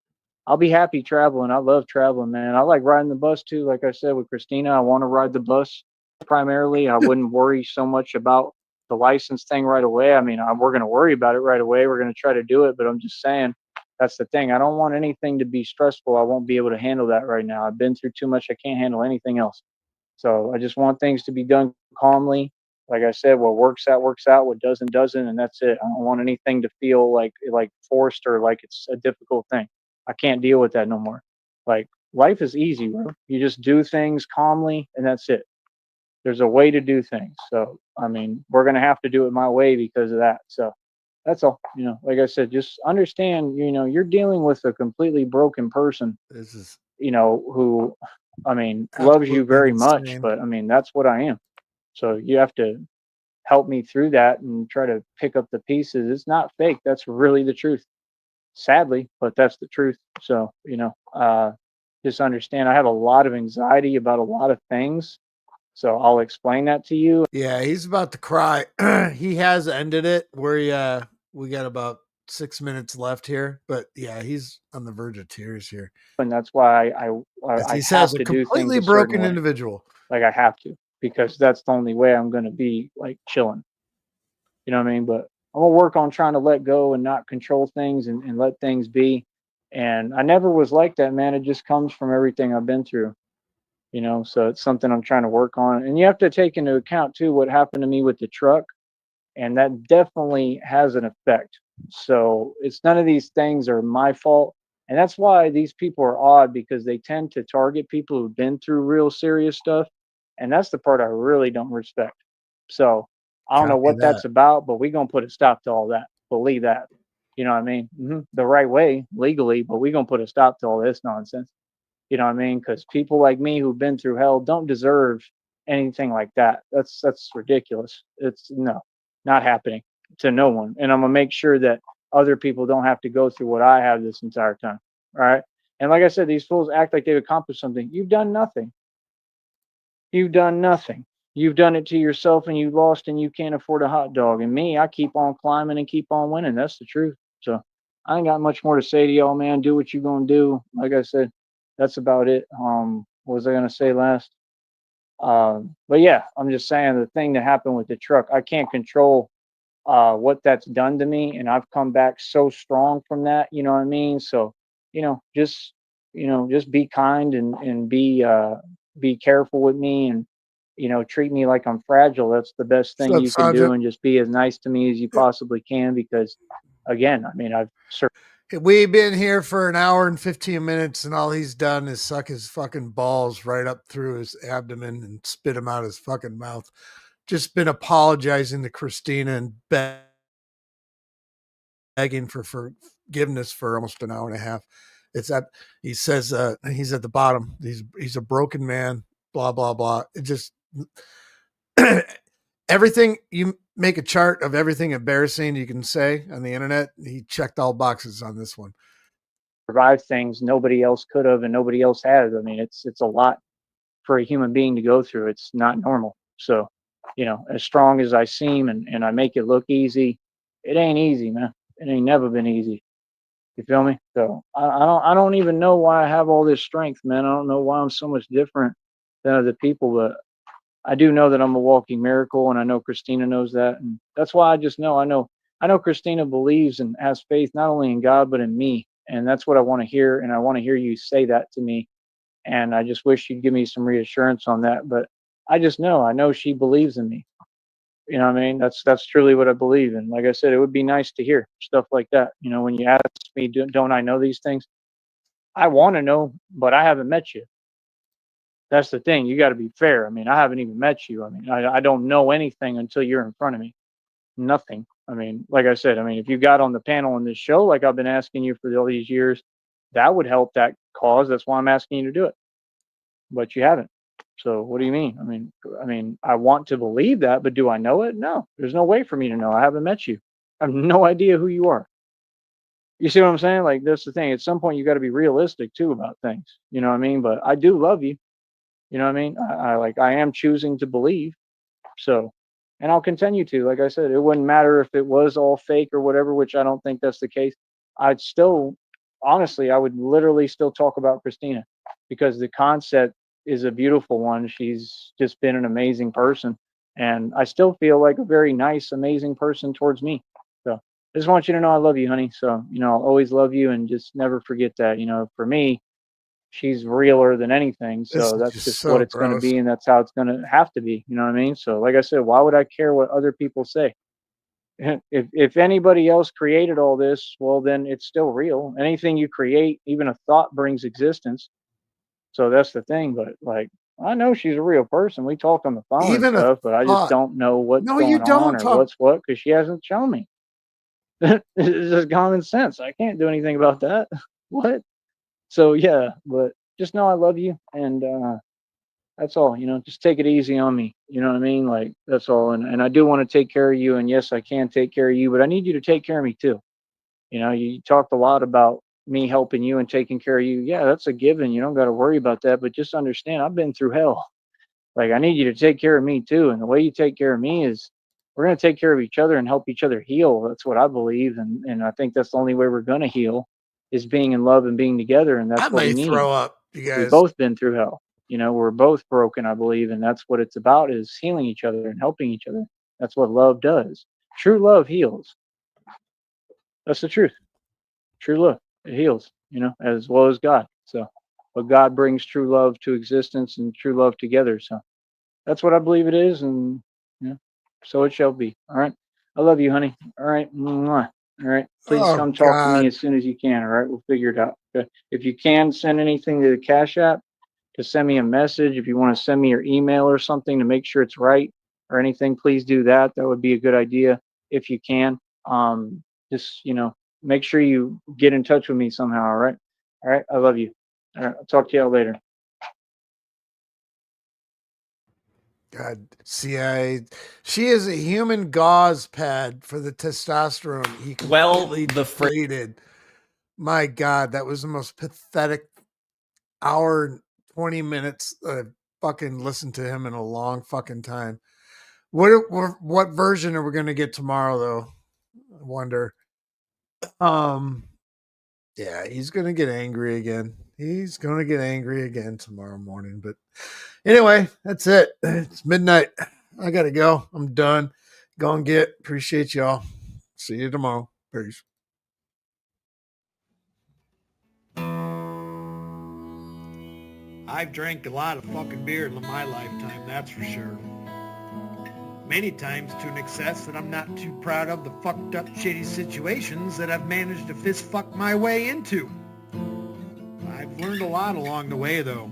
I'll be happy traveling. I love traveling, man. I like riding the bus too. Like I said with Christina, I want to ride the bus primarily. I wouldn't worry so much about the license thing right away. I mean, we're going to worry about it right away. We're going to try to do it, but I'm just saying that's the thing. I don't want anything to be stressful. I won't be able to handle that right now. I've been through too much. I can't handle anything else. So I just want things to be done calmly. Like I said, what works out works out. What doesn't, and that's it. I don't want anything to feel like forced or like it's a difficult thing. I can't deal with that no more. Like life is easy, bro. You just do things calmly, and that's it. There's a way to do things. So I mean, we're gonna have to do it my way because of that. So that's all. Like I said, just understand. You're dealing with a completely broken person. This is Who, I mean, loves you absolutely very much. insane. But I mean, that's what I am. So you have to help me through that and try to pick up the pieces. It's not fake. That's really the truth. Sadly, but that's the truth. So, just understand I have a lot of anxiety about a lot of things. So I'll explain that to you. Yeah, he's about to cry. He has ended it. We got about 6 minutes left here, but yeah, he's on the verge of tears here. And that's why As I he have says, a to do things completely a certain broken way. individual. Like I have to, because that's the only way I'm going to be like chilling. You know what I mean? But I'm going to work on trying to let go and not control things and let things be. And I never was like that, man. It just comes from everything I've been through. So it's something I'm trying to work on. And you have to take into account too what happened to me with the truck, and that definitely has an effect. So it's none of these things are my fault. And that's why these people are odd, because they tend to target people who've been through real serious stuff. And that's the part I really don't respect. So I don't know Copy what that. that's about, but we're going to put a stop to all that. Believe that. You know what I mean? The right way, legally, but we're going to put a stop to all this nonsense. You know what I mean? Because people like me who've been through hell don't deserve anything like that. That's ridiculous. It's no, not happening to no one. And I'm gonna make sure that other people don't have to go through what I have this entire time. All right. And like I said, these fools act like they've accomplished something. You've done nothing. You've done nothing. You've done it to yourself, and you lost, and you can't afford a hot dog. And me, I keep on climbing and keep on winning. That's the truth. So I ain't got much more to say to y'all, man. Do what you gonna do. Like I said, that's about it. What was I gonna say last? But yeah, I'm just saying the thing that happened with the truck, I can't control what that's done to me, and I've come back so strong from that. You know what I mean? So, just just be kind and be careful with me, and treat me like I'm fragile. That's the best What's thing up, you can do, Sergeant? and just be as nice to me as you possibly can, because again, I mean, I've We've been here for an hour and 15 minutes, and all he's done is suck his fucking balls right up through his abdomen and spit him out his fucking mouth. Just been apologizing to Christina and begging for forgiveness for almost an hour and a half. It's at, he says, he's at the bottom. He's a broken man, blah, blah, blah. It just, everything, you make a chart of everything embarrassing you can say on the internet. He checked all boxes on this one. Survive things nobody else could have and nobody else has. I mean, it's a lot for a human being to go through. It's not normal. So, as strong as I seem and I make it look easy, it ain't easy, man. It ain't never been easy. You feel me? So I don't even know why I have all this strength, man. I don't know why I'm so much different than other people, but I do know that I'm a walking miracle, and I know Christina knows that, and that's why I know Christina believes and has faith not only in God but in me, and that's what I want to hear, and I want to hear you say that to me, and I just wish you'd give me some reassurance on that, but I know she believes in me. You know what I mean? That's truly what I believe, and like I said, it would be nice to hear stuff like that. When you ask me, don't I know these things? I want to know, but I haven't met you. That's the thing. You got to be fair. I mean, I haven't even met you. I mean, I don't know anything until you're in front of me. Nothing. I mean, like I said, if you got on the panel on this show, like I've been asking you for all these years, that would help that cause. That's why I'm asking you to do it. But you haven't. So what do you mean? I want to believe that, but do I know it? No, there's no way for me to know. I haven't met you. I have no idea who you are. You see what I'm saying? Like, that's the thing. At some point, you got to be realistic too about things. You know what I mean? But I do love you. You know what I mean? I am choosing to believe. So, and I'll continue to. Like I said, it wouldn't matter if it was all fake or whatever, which I don't think that's the case. I'd still, honestly, I would literally still talk about Christina because the concept is a beautiful one. She's just been an amazing person. And I still feel like a very nice, amazing person towards me. So I just want you to know I love you, honey. So, I'll always love you and just never forget that. For me, she's realer than anything. This So is that's just just what so it's going to gross. be. And that's how it's going to have to be. You know what I mean? So, like I said, why would I care what other people say? If anybody else created all this, well, then it's still real. Anything you create, even a thought brings existence. So that's the thing. But like, I know she's a real person. We talk on the phone and Even a stuff, but I just thought. don't know what's No, you going on don't or talk. what's what because she hasn't shown me. It's just common sense. I can't do anything about that. What? So yeah, but just know I love you, and that's all. Just take it easy on me. You know what I mean? Like that's all. And I do want to take care of you, and yes, I can take care of you, but I need you to take care of me too. You talked a lot about me helping you and taking care of you. Yeah, that's a given. You don't got to worry about that, but just understand I've been through hell. Like I need you to take care of me too, and the way you take care of me is we're going to take care of each other and help each other heal. That's what I believe, and I think that's the only way we're going to heal is being in love and being together, and I that's what we may need. throw up, you We've guys. both been through hell. We're both broken, I believe, and that's what it's about is healing each other and helping each other. That's what love does. True love heals. That's the truth. True love, it heals, as well as God. So, but God brings true love to existence and true love together. So that's what I believe it is, and so it shall be. All right. I love you, honey. All right. Mwah. All right. Please Oh come talk to me God. as soon as you can. All right. We'll figure it out. Okay. If you can send anything to the Cash App, to send me a message. If you want to send me your email or something to make sure it's right or anything, please do that. That would be a good idea if you can. Just, make sure you get in touch with me somehow. All right. All right. I love you. All right. I'll talk to y'all later. God, she is a human gauze pad for the testosterone he completely depleted. My God, that was the most pathetic hour and 20 minutes I've fucking listened to him in a long fucking time. What version are we going to get tomorrow, though? I wonder. Yeah, he's going to get angry again. He's going to get angry again tomorrow morning. But anyway, that's it. It's midnight. I got to go. I'm done. Go and get. Appreciate y'all. See you tomorrow. Peace. I've drank a lot of fucking beer in my lifetime, that's for sure. Many times to an excess that I'm not too proud of the fucked up shitty situations that I've managed to fist fuck my way into. I've learned a lot along the way though.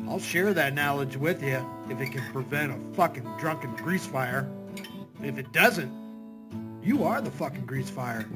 I'll share that knowledge with you if it can prevent a fucking drunken grease fire. If it doesn't, you are the fucking grease fire.